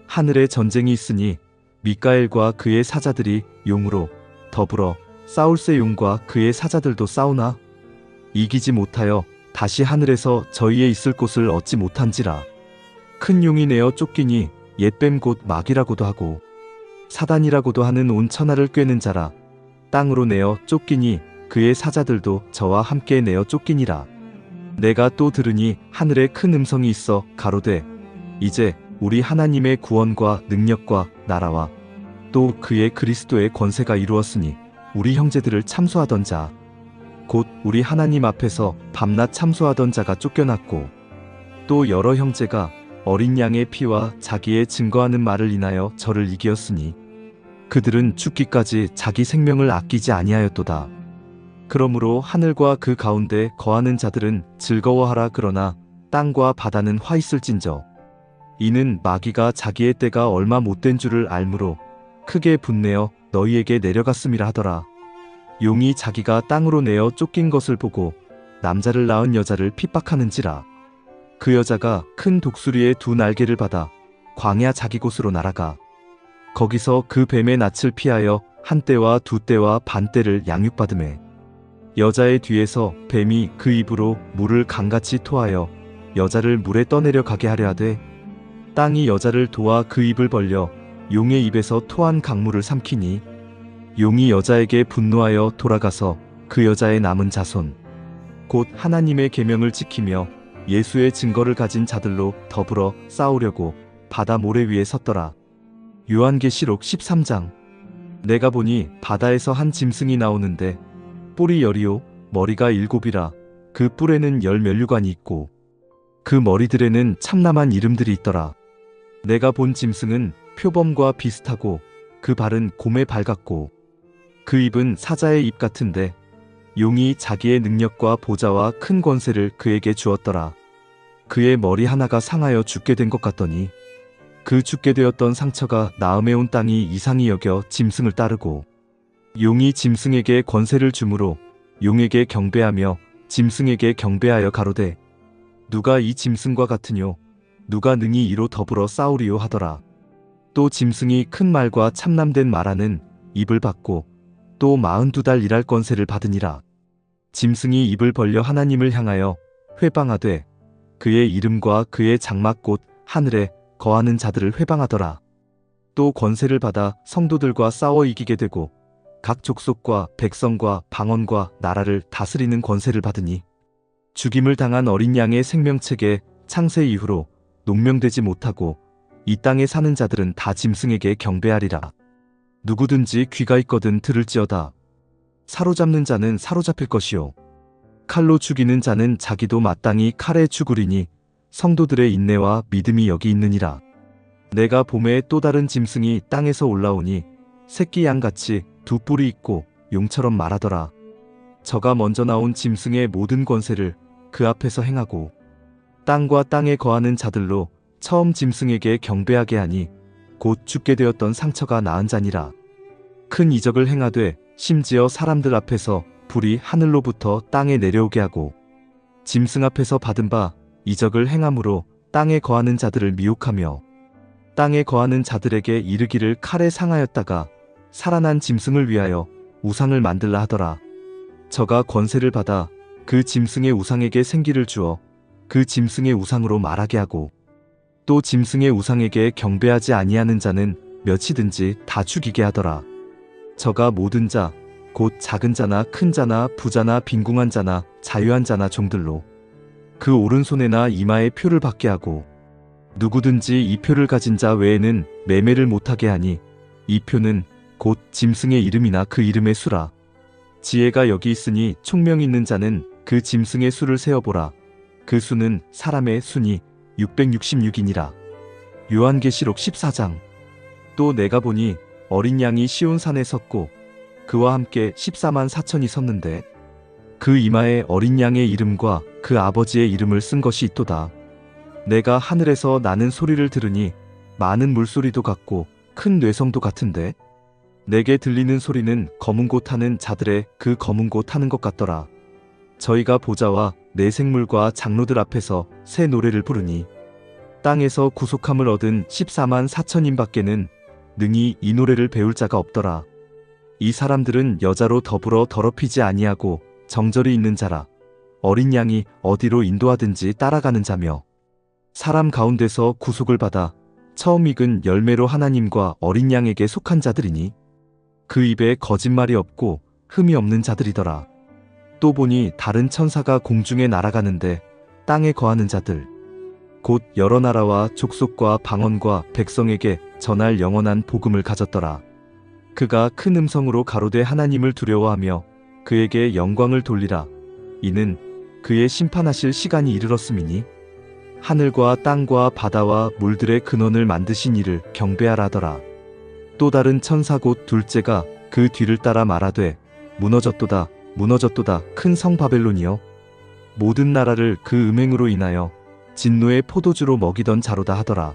하늘에 전쟁이 있으니 미가엘과 그의 사자들이 용으로 더불어 싸울새. 용과 그의 사자들도 싸우나 이기지 못하여 다시 하늘에서 저희의 있을 곳을 얻지 못한지라. 큰 용이 내어 쫓기니 옛뱀 곧 마귀라고도 하고 사단이라고도 하는 온 천하를 꿰는 자라. 땅으로 내어 쫓기니 그의 사자들도 저와 함께 내어 쫓기니라. 내가 또 들으니 하늘에 큰 음성이 있어 가로되 이제 우리 하나님의 구원과 능력과 나라와 또 그의 그리스도의 권세가 이루었으니 우리 형제들을 참소하던 자 곧 우리 하나님 앞에서 밤낮 참소하던 자가 쫓겨났고 또 여러 형제가 어린 양의 피와 자기의 증거하는 말을 인하여 저를 이기었으니 그들은 죽기까지 자기 생명을 아끼지 아니하였도다. 그러므로 하늘과 그 가운데 거하는 자들은 즐거워하라. 그러나 땅과 바다는 화 있을진저 이는 마귀가 자기의 때가 얼마 못된 줄을 알므로 크게 분내어 너희에게 내려갔음이라 하더라. 용이 자기가 땅으로 내어 쫓긴 것을 보고 남자를 낳은 여자를 핍박하는지라. 그 여자가 큰 독수리의 2 날개를 받아 광야 자기 곳으로 날아가 거기서 그 뱀의 낯을 피하여 1때와 2때와 반때를 양육받으매 여자의 뒤에서 뱀이 그 입으로 물을 강같이 토하여 여자를 물에 떠내려 가게 하려 하되 땅이 여자를 도와 그 입을 벌려 용의 입에서 토한 강물을 삼키니 용이 여자에게 분노하여 돌아가서 그 여자의 남은 자손 곧 하나님의 계명을 지키며 예수의 증거를 가진 자들로 더불어 싸우려고 바다 모래 위에 섰더라. 요한계시록 13장. 내가 보니 바다에서 한 짐승이 나오는데 뿔이 10이요 머리가 7이라. 그 뿔에는 10 면류관이 있고 그 머리들에는 참남한 이름들이 있더라. 내가 본 짐승은 표범과 비슷하고 그 발은 곰의 발 같고 그 입은 사자의 입 같은데 용이 자기의 능력과 보좌와 큰 권세를 그에게 주었더라. 그의 머리 하나가 상하여 죽게 된 것 같더니 그 죽게 되었던 상처가 나음에 온 땅이 이상히 여겨 짐승을 따르고 용이 짐승에게 권세를 주므로 용에게 경배하며 짐승에게 경배하여 가로되 누가 이 짐승과 같으뇨 누가 능히 이로 더불어 싸우리요 하더라. 또 짐승이 큰 말과 참남된 말하는 입을 받고 또 42달 일할 권세를 받으니라. 짐승이 입을 벌려 하나님을 향하여 회방하되 그의 이름과 그의 장막 곧 하늘에 거하는 자들을 회방하더라. 또 권세를 받아 성도들과 싸워 이기게 되고 각 족속과 백성과 방언과 나라를 다스리는 권세를 받으니 죽임을 당한 어린 양의 생명책에 창세 이후로 농명되지 못하고 이 땅에 사는 자들은 다 짐승에게 경배하리라. 누구든지 귀가 있거든 들을지어다. 사로잡는 자는 사로잡힐 것이요 칼로 죽이는 자는 자기도 마땅히 칼에 죽으리니 성도들의 인내와 믿음이 여기 있느니라. 내가 봄에 또 다른 짐승이 땅에서 올라오니 새끼 양같이 2 뿔이 있고 용처럼 말하더라. 저가 먼저 나온 짐승의 모든 권세를 그 앞에서 행하고 땅과 땅에 거하는 자들로 처음 짐승에게 경배하게 하니 곧 죽게 되었던 상처가 나은 자니라. 큰 이적을 행하되 심지어 사람들 앞에서 불이 하늘로부터 땅에 내려오게 하고 짐승 앞에서 받은 바 이적을 행함으로 땅에 거하는 자들을 미혹하며 땅에 거하는 자들에게 이르기를 칼에 상하였다가 살아난 짐승을 위하여 우상을 만들라 하더라. 저가 권세를 받아 그 짐승의 우상에게 생기를 주어 그 짐승의 우상으로 말하게 하고 또 짐승의 우상에게 경배하지 아니하는 자는 몇이든지 다 죽이게 하더라. 저가 모든 자 곧 작은 자나 큰 자나 부자나 빈궁한 자나 자유한 자나 종들로 그 오른손에나 이마에 표를 받게 하고 누구든지 이 표를 가진 자 외에는 매매를 못하게 하니 이 표는 곧 짐승의 이름이나 그 이름의 수라. 지혜가 여기 있으니 총명 있는 자는 그 짐승의 수를 세어보라. 그 수는 사람의 수니 666이니라. 요한계시록 14장. 또 내가 보니 어린 양이 시온산에 섰고 그와 함께 14만 4천이 섰는데 그 이마에 어린 양의 이름과 그 아버지의 이름을 쓴 것이 있도다. 내가 하늘에서 나는 소리를 들으니 많은 물소리도 같고 큰 뇌성도 같은데 내게 들리는 소리는 검은 고 타는 자들의 그 검은 고 타는 것 같더라. 저희가 보좌와 내 생물과 장로들 앞에서 새 노래를 부르니 땅에서 구속함을 얻은 14만 4천인 밖에는 능히 이 노래를 배울 자가 없더라. 이 사람들은 여자로 더불어 더럽히지 아니하고 정절이 있는 자라. 어린 양이 어디로 인도하든지 따라가는 자며 사람 가운데서 구속을 받아 처음 익은 열매로 하나님과 어린 양에게 속한 자들이니 그 입에 거짓말이 없고 흠이 없는 자들이더라. 또 보니 다른 천사가 공중에 날아가는데 땅에 거하는 자들 곧 여러 나라와 족속과 방언과 백성에게 전할 영원한 복음을 가졌더라. 그가 큰 음성으로 가로되 하나님을 두려워하며 그에게 영광을 돌리라. 이는 그의 심판하실 시간이 이르렀음이니 하늘과 땅과 바다와 물들의 근원을 만드신 이를 경배하라더라. 또 다른 천사 곧 둘째가 그 뒤를 따라 말하되 무너졌도다 무너졌도다 큰 성 바벨론이여 모든 나라를 그 음행으로 인하여 진노의 포도주로 먹이던 자로다 하더라.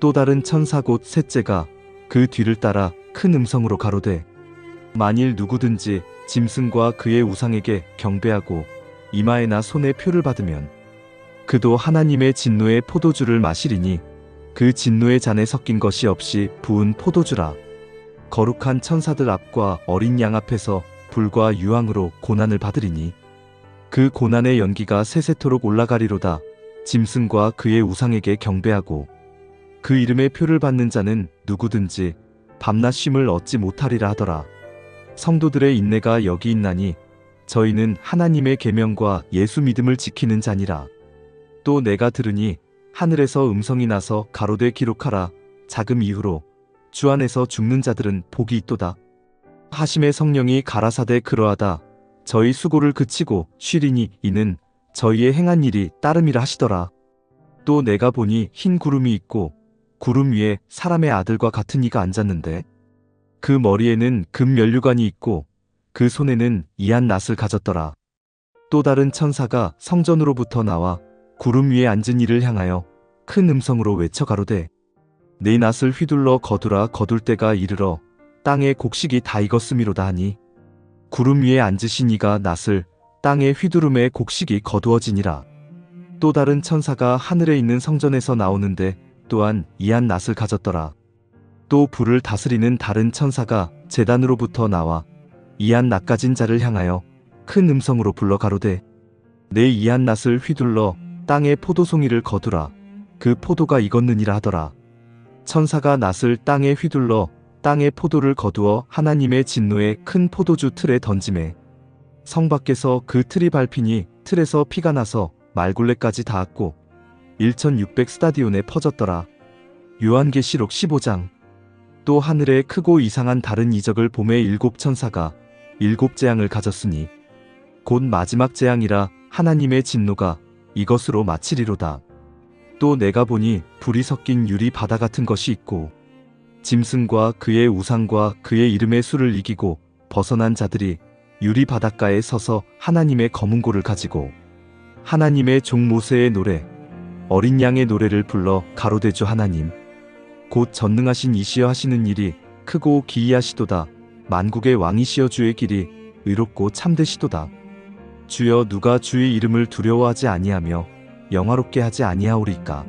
또 다른 천사 곧 셋째가 그 뒤를 따라 큰 음성으로 가로되 만일 누구든지 짐승과 그의 우상에게 경배하고 이마에나 손에 표를 받으면 그도 하나님의 진노의 포도주를 마시리니 그 진노의 잔에 섞인 것이 없이 부은 포도주라. 거룩한 천사들 앞과 어린 양 앞에서 불과 유황으로 고난을 받으리니 그 고난의 연기가 세세토록 올라가리로다. 짐승과 그의 우상에게 경배하고 그 이름의 표를 받는 자는 누구든지 밤낮 쉼을 얻지 못하리라 하더라. 성도들의 인내가 여기 있나니 저희는 하나님의 계명과 예수 믿음을 지키는 자니라. 또 내가 들으니 하늘에서 음성이 나서 가로되 기록하라. 자금 이후로 주 안에서 죽는 자들은 복이 있도다. 하심의 성령이 가라사대 그러하다. 저희 수고를 그치고 쉬리니 이는 저희의 행한 일이 따름이라 하시더라. 또 내가 보니 흰 구름이 있고 구름 위에 사람의 아들과 같은 이가 앉았는데 그 머리에는 금 면류관이 있고 그 손에는 이한 낫을 가졌더라. 또 다른 천사가 성전으로부터 나와 구름 위에 앉은 이를 향하여 큰 음성으로 외쳐 가로되 네 낫을 휘둘러 거두라. 거둘 때가 이르러 땅의 곡식이 다 익었음이로다 하니 구름 위에 앉으신 이가 낫을 땅의 휘두름에 곡식이 거두어지니라. 또 다른 천사가 하늘에 있는 성전에서 나오는데 또한 이한 낫을 가졌더라. 또 불을 다스리는 다른 천사가 제단으로부터 나와 이한 낫 가진 자를 향하여 큰 음성으로 불러 가로되 내 이한 낫을 휘둘러 땅의 포도송이를 거두라. 그 포도가 익었느니라 하더라. 천사가 낫을 땅에 휘둘러 땅의 포도를 거두어 하나님의 진노의 큰 포도주 틀에 던지매 성 밖에서 그 틀이 밟히니 틀에서 피가 나서 말굴레까지 닿았고 1600 스타디온에 퍼졌더라. 요한계시록 15장. 또 하늘에 크고 이상한 다른 이적을 보매 일곱 천사가 일곱 재앙을 가졌으니 곧 마지막 재앙이라 하나님의 진노가 이것으로 마치리로다. 또 내가 보니 불이 섞인 유리 바다 같은 것이 있고 짐승과 그의 우상과 그의 이름의 수를 이기고 벗어난 자들이 유리 바닷가에 서서 하나님의 검은 고를 가지고 하나님의 종 모세의 노래 어린 양의 노래를 불러 가로되 주 하나님 곧 전능하신 이시여 하시는 일이 크고 기이하시도다. 만국의 왕이시여 주의 길이 의롭고 참되시도다. 주여 누가 주의 이름을 두려워하지 아니하며 영화롭게 하지 아니하오리까.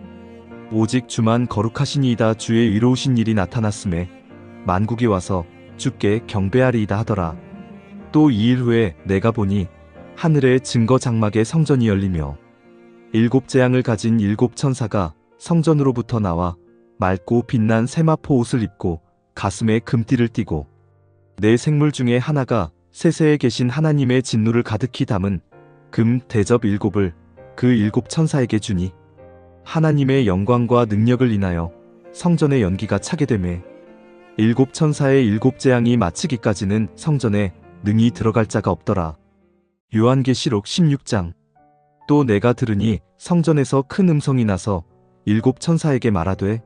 오직 주만 거룩하시니이다. 주의 의로우신 일이 나타났음에 만국이 와서 주께 경배하리이다 하더라. 또 2일 후에 내가 보니 하늘의 증거 장막의 성전이 열리며 일곱 재앙을 가진 일곱 천사가 성전으로부터 나와 맑고 빛난 세마포 옷을 입고 가슴에 금띠를 띠고 네 생물 중에 하나가 세세에 계신 하나님의 진노를 가득히 담은 금 대접 일곱을 그 일곱 천사에게 주니 하나님의 영광과 능력을 인하여 성전의 연기가 차게 되매 일곱 천사의 일곱 재앙이 마치기까지는 성전에 능히 들어갈 자가 없더라. 요한계시록 16장. 또 내가 들으니 성전에서 큰 음성이 나서 일곱 천사에게 말하되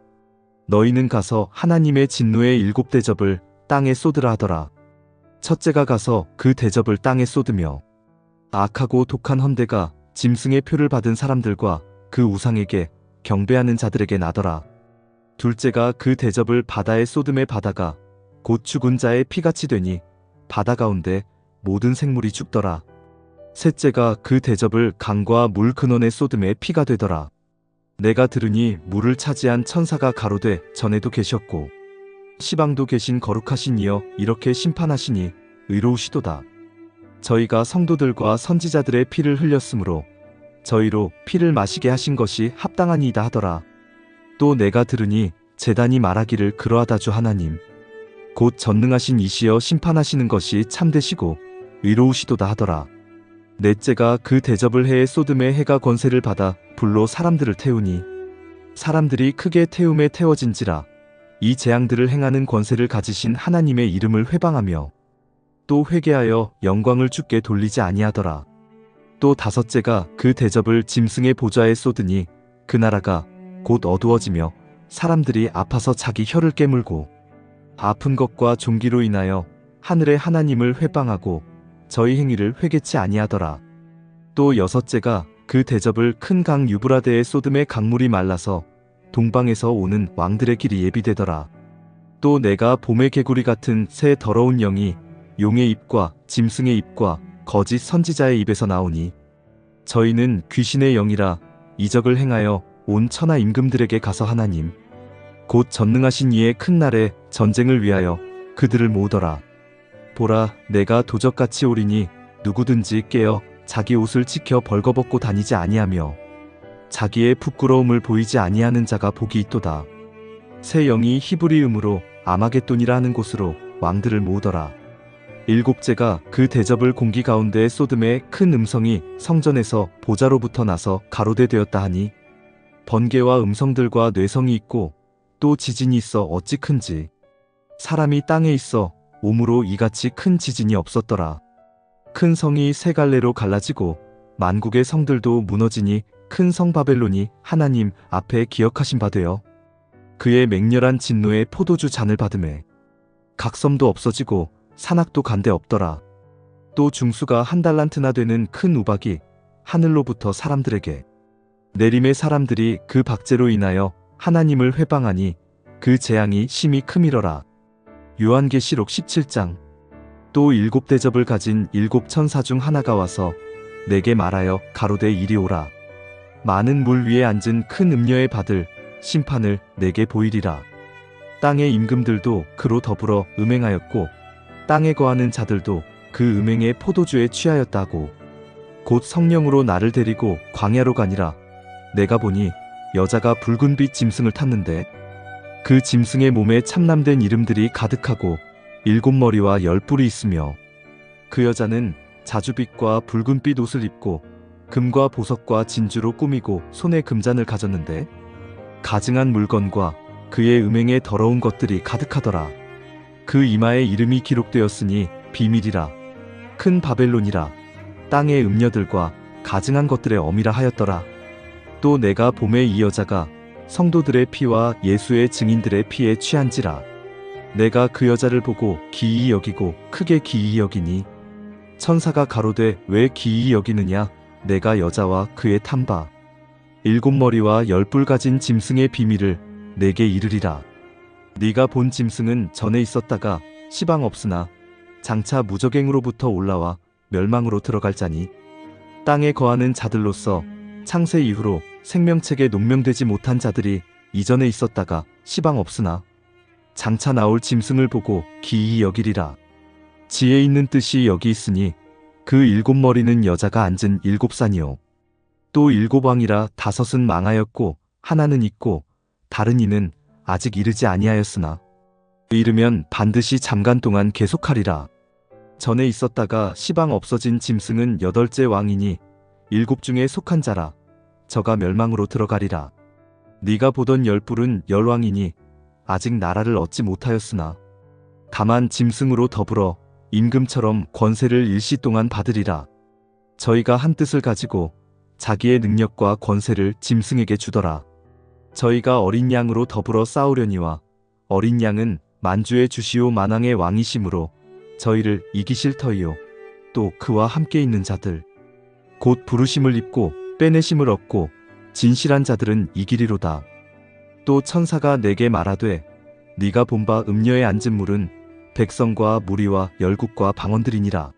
너희는 가서 하나님의 진노의 일곱 대접을 땅에 쏟으라 하더라. 첫째가 가서 그 대접을 땅에 쏟으며 악하고 독한 헌대가 짐승의 표를 받은 사람들과 그 우상에게 경배하는 자들에게 나더라. 둘째가 그 대접을 바다에 쏟음에 바다가 곧 죽은 자의 피같이 되니 바다 가운데 모든 생물이 죽더라. 셋째가 그 대접을 강과 물 근원에 쏟음에 피가 되더라. 내가 들으니 물을 차지한 천사가 가로되 전에도 계셨고 시방도 계신 거룩하신 이여 이렇게 심판하시니 의로우시도다. 저희가 성도들과 선지자들의 피를 흘렸으므로 저희로 피를 마시게 하신 것이 합당하니이다 하더라. 또 내가 들으니 제단이 말하기를 그러하다. 주 하나님 곧 전능하신 이시여 심판하시는 것이 참되시고 의로우시도다 하더라. 넷째가 그 대접을 해에 쏟음에 해가 권세를 받아 불로 사람들을 태우니 사람들이 크게 태움에 태워진지라. 이 재앙들을 행하는 권세를 가지신 하나님의 이름을 회방하며 또 회개하여 영광을 주께 돌리지 아니하더라. 또 다섯째가 그 대접을 짐승의 보좌에 쏟으니 그 나라가 곧 어두워지며 사람들이 아파서 자기 혀를 깨물고 아픈 것과 종기로 인하여 하늘의 하나님을 회방하고 저희 행위를 회개치 아니하더라. 또 여섯째가 그 대접을 큰 강 유브라데에 쏟음에 강물이 말라서 동방에서 오는 왕들의 길이 예비되더라. 또 내가 봄의 개구리 같은 새 더러운 영이 용의 입과 짐승의 입과 거짓 선지자의 입에서 나오니 저희는 귀신의 영이라 이적을 행하여 온 천하 임금들에게 가서 하나님 곧 전능하신 이의 큰 날에 전쟁을 위하여 그들을 모으더라. 보라 내가 도적같이 오리니 누구든지 깨어 자기 옷을 지켜 벌거벗고 다니지 아니하며 자기의 부끄러움을 보이지 아니하는 자가 복이 있도다. 새 영이 히브리음으로 아마겟돈이라 하는 곳으로 왕들을 모으더라. 일곱째가 그 대접을 공기 가운데에 쏟음에 큰 음성이 성전에서 보좌로부터 나서 가로되 되었다 하니 번개와 음성들과 뇌성이 있고 또 지진이 있어 어찌 큰지 사람이 땅에 있어 오므로 이같이 큰 지진이 없었더라. 큰 성이 세 갈래로 갈라지고 만국의 성들도 무너지니 큰 성 바벨론이 하나님 앞에 기억하신 바 되어 그의 맹렬한 진노의 포도주 잔을 받음에 각 섬도 없어지고 산악도 간데 없더라. 또 중수가 한 달란트나 되는 큰 우박이 하늘로부터 사람들에게 내림의 사람들이 그 박제로 인하여 하나님을 회방하니 그 재앙이 심히 크미러라. 요한계시록 17장. 또 일곱 대접을 가진 일곱 천사 중 하나가 와서 내게 말하여 가로되 이리 오라. 많은 물 위에 앉은 큰 음녀의 받을 심판을 내게 보이리라. 땅의 임금들도 그로 더불어 음행하였고 땅에 거하는 자들도 그 음행의 포도주에 취하였다고 곧 성령으로 나를 데리고 광야로 가니라. 내가 보니 여자가 붉은빛 짐승을 탔는데 그 짐승의 몸에 참남된 이름들이 가득하고 일곱 머리와 열 뿔이 있으며 그 여자는 자주빛과 붉은빛 옷을 입고 금과 보석과 진주로 꾸미고 손에 금잔을 가졌는데 가증한 물건과 그의 음행의 더러운 것들이 가득하더라. 그 이마에 이름이 기록되었으니 비밀이라 큰 바벨론이라 땅의 음녀들과 가증한 것들의 어미라 하였더라. 또 내가 봄에 이 여자가 성도들의 피와 예수의 증인들의 피에 취한지라. 내가 그 여자를 보고 기이히 여기고 크게 기이히 여기니 천사가 가로되 왜 기이히 여기느냐. 내가 여자와 그의 탐바 일곱 머리와 열 뿔 가진 짐승의 비밀을 내게 이르리라. 네가 본 짐승은 전에 있었다가 시방 없으나 장차 무적행으로부터 올라와 멸망으로 들어갈 자니 땅에 거하는 자들로서 창세 이후로 생명책에 농명되지 못한 자들이 이전에 있었다가 시방 없으나 장차 나올 짐승을 보고 기이히 여기리라. 지혜 있는 뜻이 여기 있으니 그 일곱 머리는 여자가 앉은 일곱 산이요 또 일곱 왕이라 다섯은 망하였고 하나는 있고 다른 이는 아직 이르지 아니하였으나 이르면 반드시 잠깐 동안 계속하리라. 전에 있었다가 시방 없어진 짐승은 8째 왕이니 7 중에 속한 자라. 저가 멸망으로 들어가리라. 네가 보던 10뿔은 10왕이니 아직 나라를 얻지 못하였으나 다만 짐승으로 더불어 임금처럼 권세를 일시 동안 받으리라. 저희가 한 뜻을 가지고 자기의 능력과 권세를 짐승에게 주더라. 저희가 어린 양으로 더불어 싸우려니와 어린 양은 만주의 주시오 만왕의 왕이심으로 저희를 이기실 터이요. 또 그와 함께 있는 자들 곧 부르심을 입고 빼내심을 얻고 진실한 자들은 이기리로다. 또 천사가 내게 말하되 네가 본바 음녀에 앉은 물은 백성과 무리와 열국과 방언들이니라.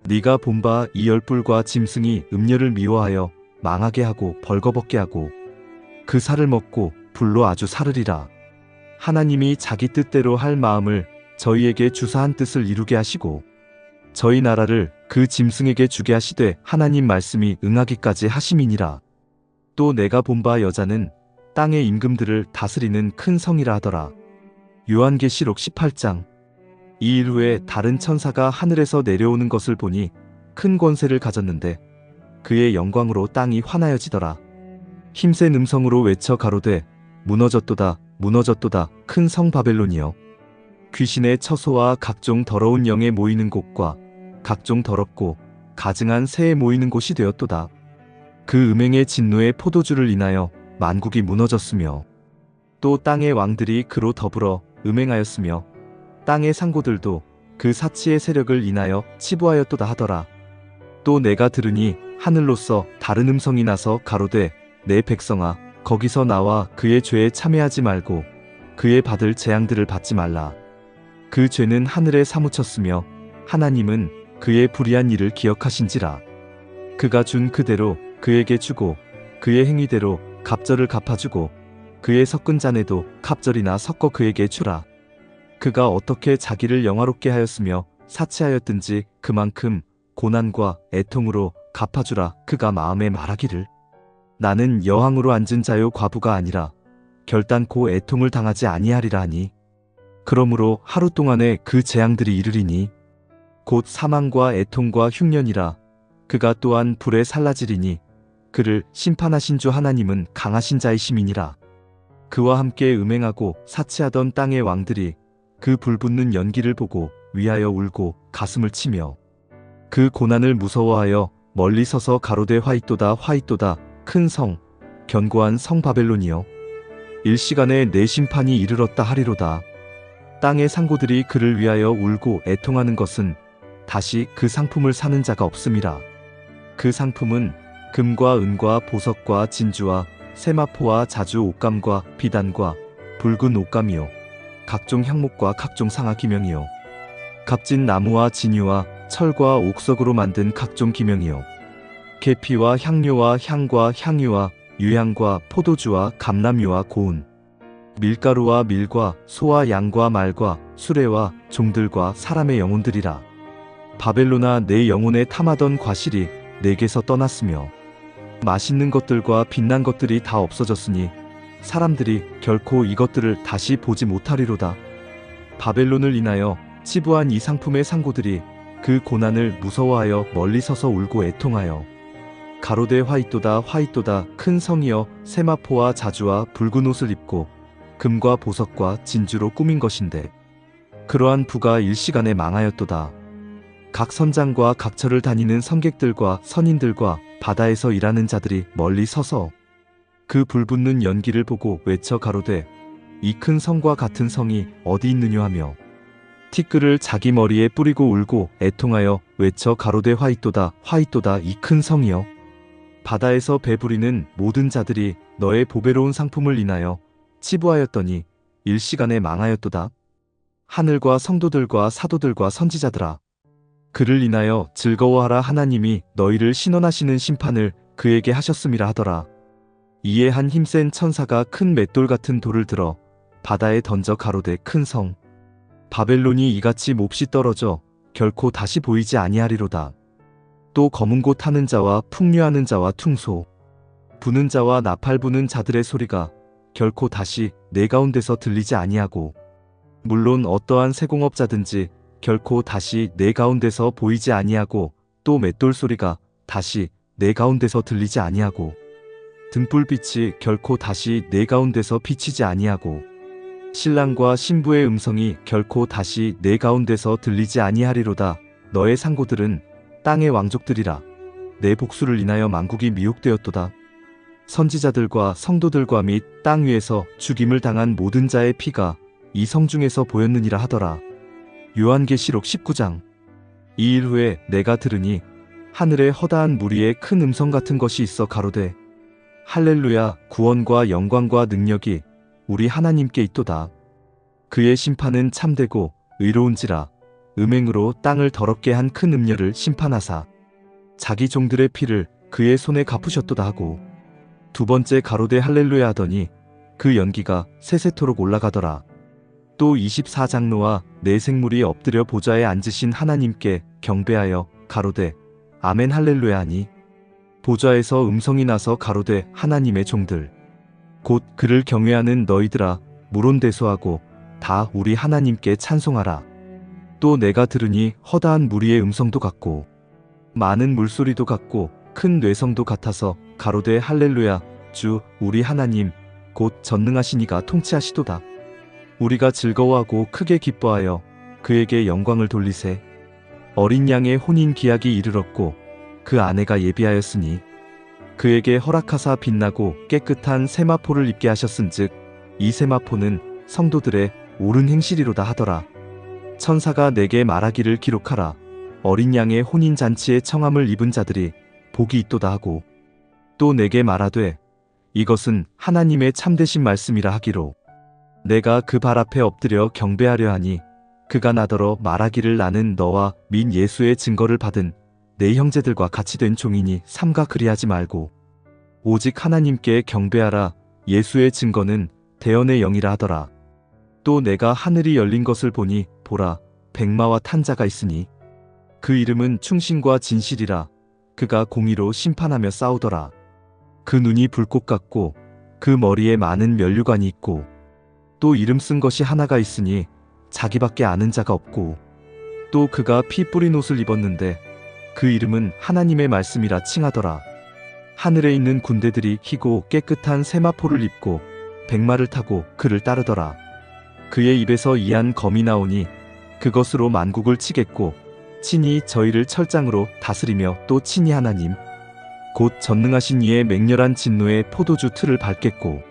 네가 본바 이 10뿔과 짐승이 음녀를 미워하여 망하게 하고 벌거벗게 하고 그 살을 먹고 불로 아주 사르리라. 하나님이 자기 뜻대로 할 마음을 저희에게 주사한 뜻을 이루게 하시고 저희 나라를 그 짐승에게 주게 하시되 하나님 말씀이 응하기까지 하심이니라. 또 내가 본바 여자는 땅의 임금들을 다스리는 큰 성이라 하더라. 요한계시록 18장. 이 일 후에 다른 천사가 하늘에서 내려오는 것을 보니 큰 권세를 가졌는데 그의 영광으로 땅이 환하여지더라. 힘센 음성으로 외쳐 가로되 무너졌도다 무너졌도다 큰 성 바벨론이여. 귀신의 처소와 각종 더러운 영에 모이는 곳과 각종 더럽고 가증한 새에 모이는 곳이 되었도다. 그 음행의 진노의 포도주를 인하여 만국이 무너졌으며 또 땅의 왕들이 그로 더불어 음행하였으며 땅의 상고들도 그 사치의 세력을 인하여 치부하였도다 하더라. 또 내가 들으니 하늘로서 다른 음성이 나서 가로되 내 백성아 거기서 나와 그의 죄에 참여하지 말고 그의 받을 재앙들을 받지 말라. 그 죄는 하늘에 사무쳤으며 하나님은 그의 불의한 일을 기억하신지라. 그가 준 그대로 그에게 주고 그의 행위대로 갑절을 갚아주고 그의 섞은 잔에도 갑절이나 섞어 그에게 주라. 그가 어떻게 자기를 영화롭게 하였으며 사치하였든지 그만큼 고난과 애통으로 갚아주라. 그가 마음에 말하기를 나는 여왕으로 앉은 자요 과부가 아니라 결단코 애통을 당하지 아니하리라 하니 그러므로 하루 동안에 그 재앙들이 이르리니 곧 사망과 애통과 흉년이라. 그가 또한 불에 살라지리니 그를 심판하신 주 하나님은 강하신 자이심이니라. 그와 함께 음행하고 사치하던 땅의 왕들이 그 불붙는 연기를 보고 위하여 울고 가슴을 치며 그 고난을 무서워하여 멀리 서서 가로되 화이또다 화이또다 큰 성 견고한 성 바벨론이여. 일시간에 내 심판이 이르렀다 하리로다. 땅의 상고들이 그를 위하여 울고 애통하는 것은 다시 그 상품을 사는 자가 없음이라. 그 상품은 금과 은과 보석과 진주와 세마포와 자주 옷감과 비단과 붉은 옷감이요 각종 향목과 각종 상아 기명이요 값진 나무와 진유와 철과 옥석으로 만든 각종 기명이요 계피와 향료와 향과 향유와 유향과 포도주와 감람유와 고운 밀가루와 밀과 소와 양과 말과 수레와 종들과 사람의 영혼들이라. 바벨론아 내 영혼에 탐하던 과실이 내게서 떠났으며 맛있는 것들과 빛난 것들이 다 없어졌으니 사람들이 결코 이것들을 다시 보지 못하리로다. 바벨론을 인하여 치부한 이 상품의 상고들이 그 고난을 무서워하여 멀리 서서 울고 애통하여 가로되 화이또다 화이또다 큰 성이여 세마포와 자주와 붉은 옷을 입고 금과 보석과 진주로 꾸민 것인데 그러한 부가 일시간에 망하였도다. 각 선장과 각처를 다니는 선객들과 선인들과 바다에서 일하는 자들이 멀리 서서 그 불붙는 연기를 보고 외쳐 가로되 이 큰 성과 같은 성이 어디 있느냐 하며 티끌을 자기 머리에 뿌리고 울고 애통하여 외쳐 가로되 화이또다 화이또다 이 큰 성이여. 바다에서 배부리는 모든 자들이 너의 보배로운 상품을 인하여 치부하였더니 일시간에 망하였도다. 하늘과 성도들과 사도들과 선지자들아 그를 인하여 즐거워하라. 하나님이 너희를 신원하시는 심판을 그에게 하셨음이라 하더라. 이에 한 힘센 천사가 큰 맷돌 같은 돌을 들어 바다에 던져 가로되 큰 성 바벨론이 이같이 몹시 떨어져 결코 다시 보이지 아니하리로다. 또 검은 곳 타는 자와 풍류하는 자와 퉁소 부는 자와 나팔 부는 자들의 소리가 결코 다시 내 가운데서 들리지 아니하고 물론 어떠한 세공업자든지 결코 다시 내 가운데서 보이지 아니하고 또 맷돌 소리가 다시 내 가운데서 들리지 아니하고 등불빛이 결코 다시 내 가운데서 비치지 아니하고 신랑과 신부의 음성이 결코 다시 내 가운데서 들리지 아니하리로다. 너의 상고들은 땅의 왕족들이라. 내 복수를 인하여 만국이 미혹되었도다. 선지자들과 성도들과 및 땅 위에서 죽임을 당한 모든 자의 피가 이 성중에서 보였느니라 하더라. 요한계시록 19장. 이 일 후에 내가 들으니 하늘에 허다한 무리의 큰 음성 같은 것이 있어 가로되 할렐루야, 구원과 영광과 능력이 우리 하나님께 있도다. 그의 심판은 참되고 의로운지라. 음행으로 땅을 더럽게 한 큰 음녀를 심판하사 자기 종들의 피를 그의 손에 갚으셨도다 하고 두 번째 가로되 할렐루야 하더니 그 연기가 세세토록 올라가더라. 또 24장로와 네 생물이 엎드려 보좌에 앉으신 하나님께 경배하여 가로되 아멘 할렐루야 하니 보좌에서 음성이 나서 가로되 하나님의 종들 곧 그를 경외하는 너희들아 물온대소하고 다 우리 하나님께 찬송하라. 또 내가 들으니 허다한 무리의 음성도 같고 많은 물소리도 같고 큰 뇌성도 같아서 가로되 할렐루야 주 우리 하나님 곧 전능하신 이가 통치하시도다. 우리가 즐거워하고 크게 기뻐하여 그에게 영광을 돌리세. 어린 양의 혼인 기약이 이르렀고 그 아내가 예비하였으니 그에게 허락하사 빛나고 깨끗한 세마포를 입게 하셨은즉 이 세마포는 성도들의 옳은 행실이로다 하더라. 천사가 내게 말하기를 기록하라. 어린 양의 혼인 잔치에 청함을 입은 자들이 복이 있도다 하고 또 내게 말하되 이것은 하나님의 참되신 말씀이라 하기로 내가 그 발 앞에 엎드려 경배하려 하니 그가 나더러 말하기를 나는 너와 민 예수의 증거를 받은 내 형제들과 같이 된 종이니 삼가 그리하지 말고 오직 하나님께 경배하라. 예수의 증거는 대언의 영이라 하더라. 또 내가 하늘이 열린 것을 보니 보라 백마와 탄 자가 있으니 그 이름은 충신과 진실이라. 그가 공의로 심판하며 싸우더라. 그 눈이 불꽃 같고 그 머리에 많은 면류관이 있고 또 이름 쓴 것이 하나가 있으니 자기밖에 아는 자가 없고 또 그가 피 뿌린 옷을 입었는데 그 이름은 하나님의 말씀이라 칭하더라. 하늘에 있는 군대들이 희고 깨끗한 세마포를 입고 백마를 타고 그를 따르더라. 그의 입에서 이한 검이 나오니 그것으로 만국을 치겠고 친히 저희를 철장으로 다스리며 또 친히 하나님 곧 전능하신 이의 맹렬한 진노의 포도주 틀을 밟겠고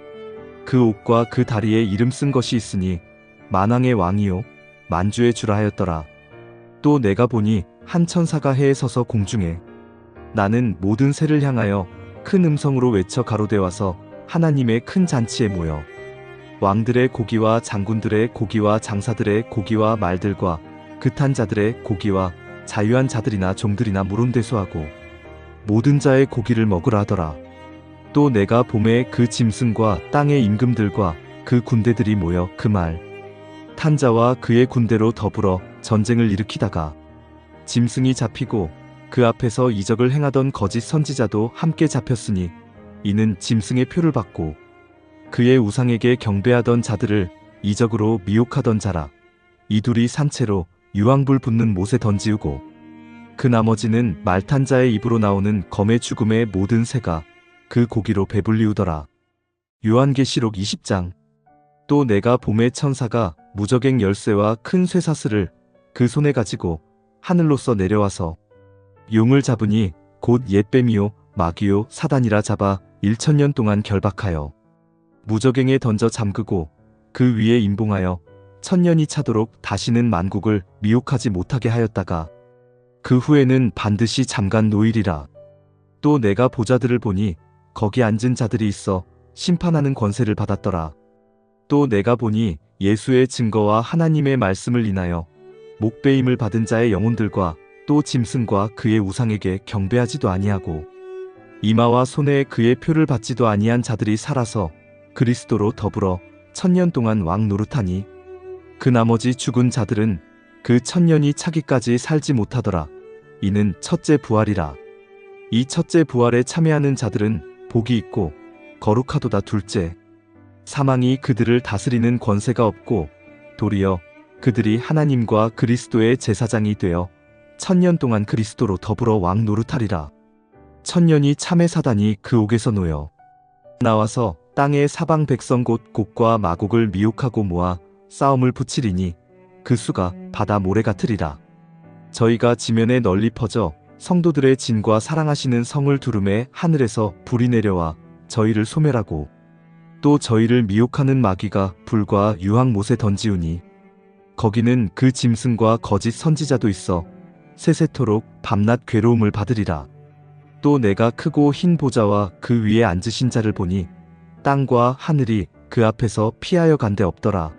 그 옷과 그 다리에 이름 쓴 것이 있으니 만왕의 왕이요 만주의 주라 하였더라. 또 내가 보니 한 천사가 해에 서서 공중에 나는 모든 새를 향하여 큰 음성으로 외쳐 가로되 와서 하나님의 큰 잔치에 모여 왕들의 고기와 장군들의 고기와 장사들의 고기와 말들과 그 탄 자들의 고기와 자유한 자들이나 종들이나 물온대소하고 모든 자의 고기를 먹으라 하더라. 또 내가 봄에 그 짐승과 땅의 임금들과 그 군대들이 모여 그 말 탄 자와 그의 군대로 더불어 전쟁을 일으키다가 짐승이 잡히고 그 앞에서 이적을 행하던 거짓 선지자도 함께 잡혔으니 이는 짐승의 표를 받고 그의 우상에게 경배하던 자들을 이적으로 미혹하던 자라. 이 둘이 산채로 유황불 붙는 못에 던지우고 그 나머지는 말탄 자의 입으로 나오는 검의 죽음의 모든 새가 그 고기로 배불리우더라. 요한계시록 20장. 또 내가 봄의 천사가 무저갱 열쇠와 큰 쇠사슬을 그 손에 가지고 하늘로서 내려와서 용을 잡으니 곧 옛뱀이요 마귀요 사단이라 잡아 1000년 동안 결박하여 무저갱에 던져 잠그고 그 위에 임봉하여 1000년이 차도록 다시는 만국을 미혹하지 못하게 하였다가 그 후에는 반드시 잠깐 노일이라. 또 내가 보좌들을 보니 거기 앉은 자들이 있어 심판하는 권세를 받았더라. 또 내가 보니 예수의 증거와 하나님의 말씀을 인하여 목배임을 받은 자의 영혼들과 또 짐승과 그의 우상에게 경배하지도 아니하고 이마와 손에 그의 표를 받지도 아니한 자들이 살아서 그리스도로 더불어 1000년 동안 왕 노릇하니 그 나머지 죽은 자들은 그 1000년이 차기까지 살지 못하더라. 이는 첫째 부활이라. 이 첫째 부활에 참여하는 자들은 복이 있고 거룩하도다. 둘째, 사망이 그들을 다스리는 권세가 없고 도리어 그들이 하나님과 그리스도의 제사장이 되어 1000년 동안 그리스도로 더불어 왕 노릇하리라. 1000년이 참의 사단이 그 옥에서 놓여 나와서 땅의 사방 백성 곧 곡과 마곡을 미혹하고 모아 싸움을 붙이리니 그 수가 바다 모래 같으리라. 저희가 지면에 널리 퍼져 성도들의 진과 사랑하시는 성을 두름에 하늘에서 불이 내려와 저희를 소멸하고 또 저희를 미혹하는 마귀가 불과 유황못에 던지우니 거기는 그 짐승과 거짓 선지자도 있어 세세토록 밤낮 괴로움을 받으리라. 또 내가 크고 흰 보좌와 그 위에 앉으신 자를 보니 땅과 하늘이 그 앞에서 피하여 간데 없더라.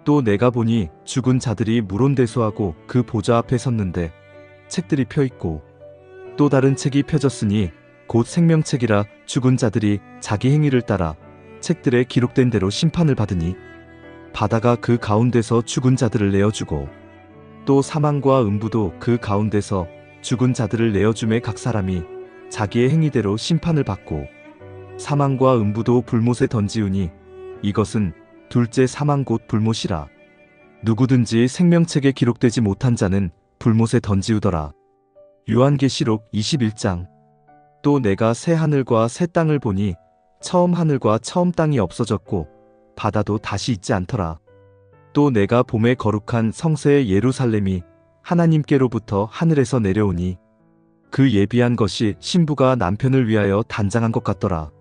또 내가 보니 죽은 자들이 물온대소하고 그 보좌 앞에 섰는데 책들이 펴있고 또 다른 책이 펴졌으니 곧 생명책이라. 죽은 자들이 자기 행위를 따라 책들에 기록된 대로 심판을 받으니 바다가 그 가운데서 죽은 자들을 내어주고 또 사망과 음부도 그 가운데서 죽은 자들을 내어주매 각 사람이 자기의 행위대로 심판을 받고 사망과 음부도 불못에 던지우니 이것은 둘째 사망 곧 불못이라. 누구든지 생명책에 기록되지 못한 자는 불못에 던지우더라. 요한계시록 21장. 또 내가 새 하늘과 새 땅을 보니 처음 하늘과 처음 땅이 없어졌고 바다도 다시 있지 않더라. 또 내가 봄에 거룩한 성새 예루살렘이 하나님께로부터 하늘에서 내려오니 그 예비한 것이 신부가 남편을 위하여 단장한 것 같더라.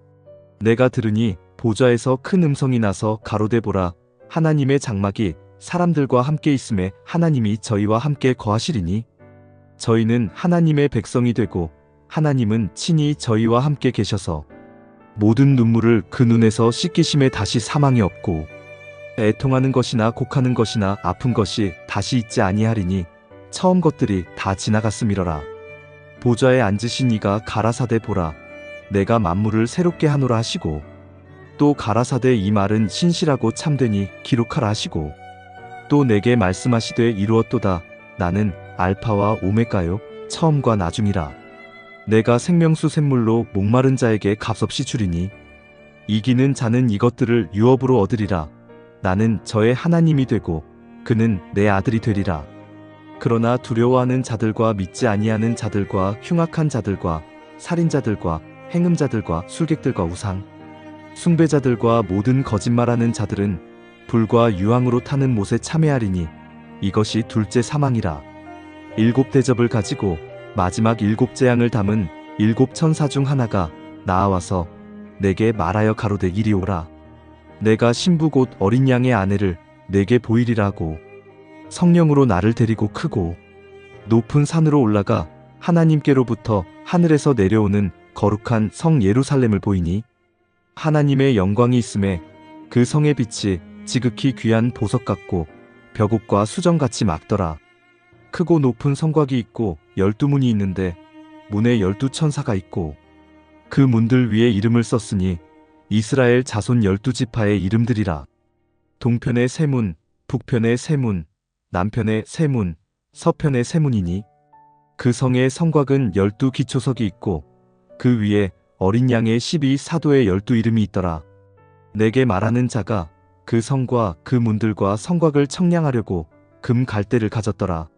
내가 들으니 보좌에서 큰 음성이 나서 가로되 보라, 하나님의 장막이 사람들과 함께 있음에 하나님이 저희와 함께 거하시리니 저희는 하나님의 백성이 되고 하나님은 친히 저희와 함께 계셔서 모든 눈물을 그 눈에서 씻기심에 다시 사망이 없고 애통하는 것이나 곡하는 것이나 아픈 것이 다시 있지 아니하리니 처음 것들이 다 지나갔음이러라. 보좌에 앉으신 이가 가라사대 보라, 내가 만물을 새롭게 하노라 하시고 또 가라사대 이 말은 신실하고 참되니 기록하라 하시고 또 내게 말씀하시되 이루었도다. 나는 알파와 오메가요 처음과 나중이라. 내가 생명수 샘물로 목마른 자에게 값없이 주리니 이기는 자는 이것들을 유업으로 얻으리라. 나는 저의 하나님이 되고 그는 내 아들이 되리라. 그러나 두려워하는 자들과 믿지 아니하는 자들과 흉악한 자들과 살인자들과 행음자들과 술객들과 우상 숭배자들과 모든 거짓말하는 자들은 불과 유황으로 타는 못에 참여하리니 이것이 둘째 사망이라. 7대접을 가지고 마지막 7재앙을 담은 7천사 중 하나가 나아와서 내게 말하여 가로되 이리 오라. 내가 신부 곧 어린 양의 아내를 내게 보이리라 하고 성령으로 나를 데리고 크고 높은 산으로 올라가 하나님께로부터 하늘에서 내려오는 거룩한 성 예루살렘을 보이니 하나님의 영광이 있음에 그 성의 빛이 지극히 귀한 보석 같고 벽옥과 수정같이 막더라. 크고 높은 성곽이 있고 12문이 있는데 문에 12천사가 있고 그 문들 위에 이름을 썼으니 이스라엘 자손 12지파의 이름들이라. 동편의 세 문, 북편의 세 문, 남편의 세 문, 서편의 세 문이니 그 성의 성곽은 12기초석이 있고 그 위에 어린 양의 12사도의 12 이름이 있더라. 내게 말하는 자가 그 성과 그 문들과 성곽을 청량하려고 금 갈대를 가졌더라.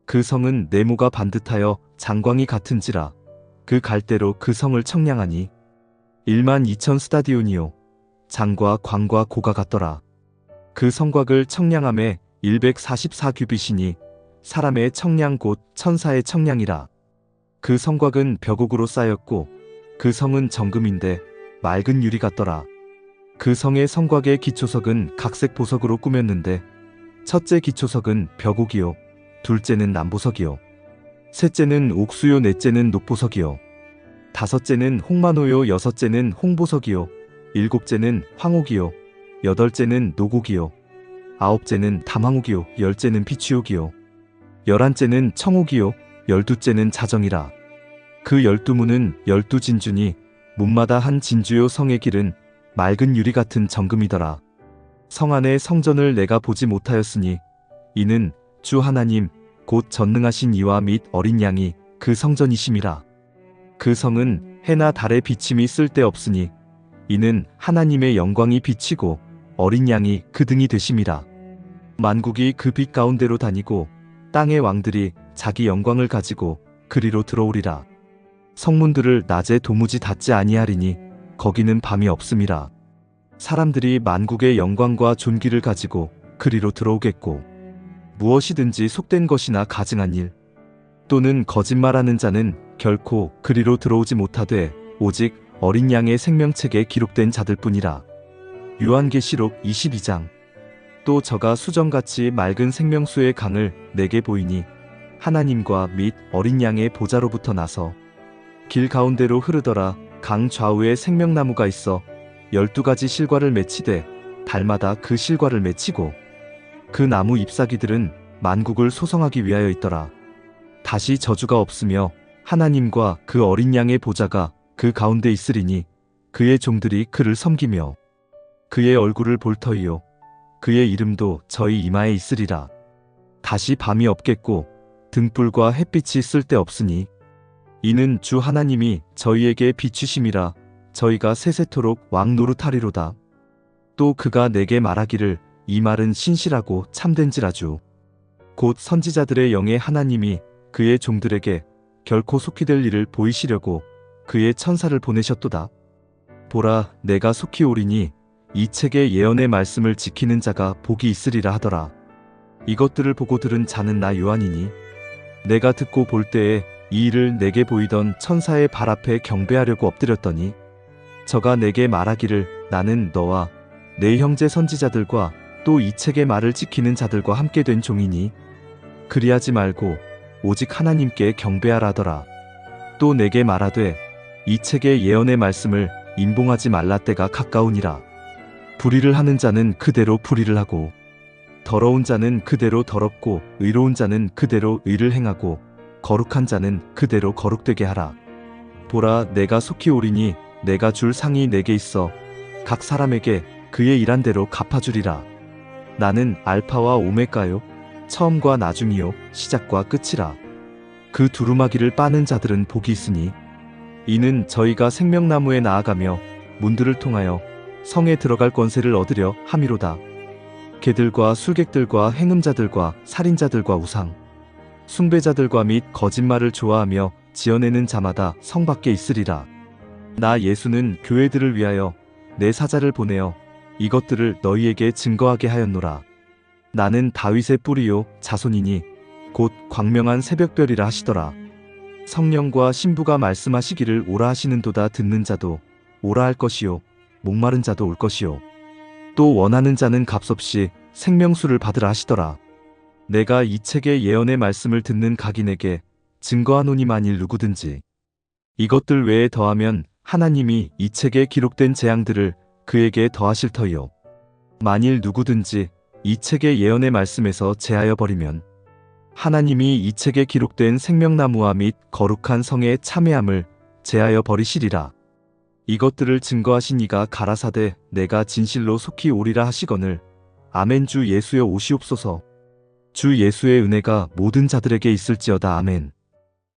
그 성은 네모가 반듯하여 장광이 같은지라. 그 갈대로 그 성을 청량하니 12000 스타디온이요 장과 광과 고가 같더라. 그 성곽을 청량함에 144규빗이니 사람의 청량 곧 천사의 청량이라. 그 성곽은 벽옥으로 쌓였고 그 성은 정금인데 맑은 유리 같더라. 그 성의 성곽의 기초석은 각색 보석으로 꾸몄는데 첫째 기초석은 벽옥이요 둘째는 남보석이요 셋째는 옥수요 넷째는 녹보석이요 다섯째는 홍마노요 여섯째는 홍보석이요 일곱째는 황옥이요 여덟째는 노곡이요 아홉째는 담황옥이요 열째는 비취옥이요 열한째는 청옥이요 열두째는 자정이라. 그 12문은 12진주니 문마다 한 진주요 성의 길은 맑은 유리 같은 정금이더라. 성 안의 성전을 내가 보지 못하였으니 이는 주 하나님 곧 전능하신 이와 및 어린 양이 그 성전이심이라. 그 성은 해나 달의 비침이 쓸데없으니 이는 하나님의 영광이 비치고 어린 양이 그 등이 되심이라. 만국이 그 빛 가운데로 다니고 땅의 왕들이 자기 영광을 가지고 그리로 들어오리라. 성문들을 낮에 도무지 닫지 아니하리니 거기는 밤이 없음이라. 사람들이 만국의 영광과 존귀를 가지고 그리로 들어오겠고 무엇이든지 속된 것이나 가증한 일 또는 거짓말하는 자는 결코 그리로 들어오지 못하되 오직 어린 양의 생명책에 기록된 자들뿐이라. 요한계시록 22장. 또 저가 수정같이 맑은 생명수의 강을 내게 보이니 하나님과 및 어린 양의 보좌로부터 나서 길 가운데로 흐르더라. 강 좌우에 생명나무가 있어 12가지 실과를 맺히되 달마다 그 실과를 맺히고 그 나무 잎사귀들은 만국을 소성하기 위하여 있더라. 다시 저주가 없으며 하나님과 그 어린 양의 보좌가 그 가운데 있으리니 그의 종들이 그를 섬기며 그의 얼굴을 볼 터이요 그의 이름도 저희 이마에 있으리라. 다시 밤이 없겠고 등불과 햇빛이 쓸데없으니 이는 주 하나님이 저희에게 비추심이라. 저희가 세세토록 왕 노릇하리로다. 또 그가 내게 말하기를 이 말은 신실하고 참된지라주. 곧 선지자들의 영의 하나님이 그의 종들에게 결코 속히 될 일을 보이시려고 그의 천사를 보내셨도다. 보라, 내가 속히 오리니 이 책의 예언의 말씀을 지키는 자가 복이 있으리라 하더라. 이것들을 보고 들은 자는 나 요한이니 내가 듣고 볼 때에 이 일을 내게 보이던 천사의 발 앞에 경배하려고 엎드렸더니 저가 내게 말하기를 나는 너와 내 형제 선지자들과 또 이 책의 말을 지키는 자들과 함께 된 종이니 그리하지 말고 오직 하나님께 경배하라 하더라. 또 내게 말하되 이 책의 예언의 말씀을 임봉하지 말라 때가 가까우니라. 불의를 하는 자는 그대로 불의를 하고 더러운 자는 그대로 더럽고 의로운 자는 그대로 의를 행하고 거룩한 자는 그대로 거룩되게 하라. 보라, 내가 속히 오리니 내가 줄 상이 내게 있어 각 사람에게 그의 일한 대로 갚아주리라. 나는 알파와 오메가요 처음과 나중이요 시작과 끝이라. 그 두루마기를 빠는 자들은 복이 있으니 이는 저희가 생명나무에 나아가며 문들을 통하여 성에 들어갈 권세를 얻으려 함이로다. 개들과 술객들과 행음자들과 살인자들과 우상 숭배자들과 및 거짓말을 좋아하며 지어내는 자마다 성 밖에 있으리라. 나 예수는 교회들을 위하여 내 사자를 보내어 이것들을 너희에게 증거하게 하였노라. 나는 다윗의 뿌리요 자손이니 곧 광명한 새벽별이라 하시더라. 성령과 신부가 말씀하시기를 오라 하시는도다. 듣는 자도 오라 할 것이요 목마른 자도 올 것이요 또 원하는 자는 값없이 생명수를 받으라 하시더라. 내가 이 책의 예언의 말씀을 듣는 각인에게 증거하노니 만일 누구든지 이것들 외에 더하면 하나님이 이 책에 기록된 재앙들을 그에게 더하실 터이요 만일 누구든지 이 책의 예언의 말씀에서 제하여 버리면 하나님이 이 책에 기록된 생명나무와 및 거룩한 성의 참회함을 제하여 버리시리라. 이것들을 증거하신 이가 가라사대 내가 진실로 속히 오리라 하시거늘 아멘. 주 예수여 오시옵소서. 주 예수의 은혜가 모든 자들에게 있을지어다. 아멘.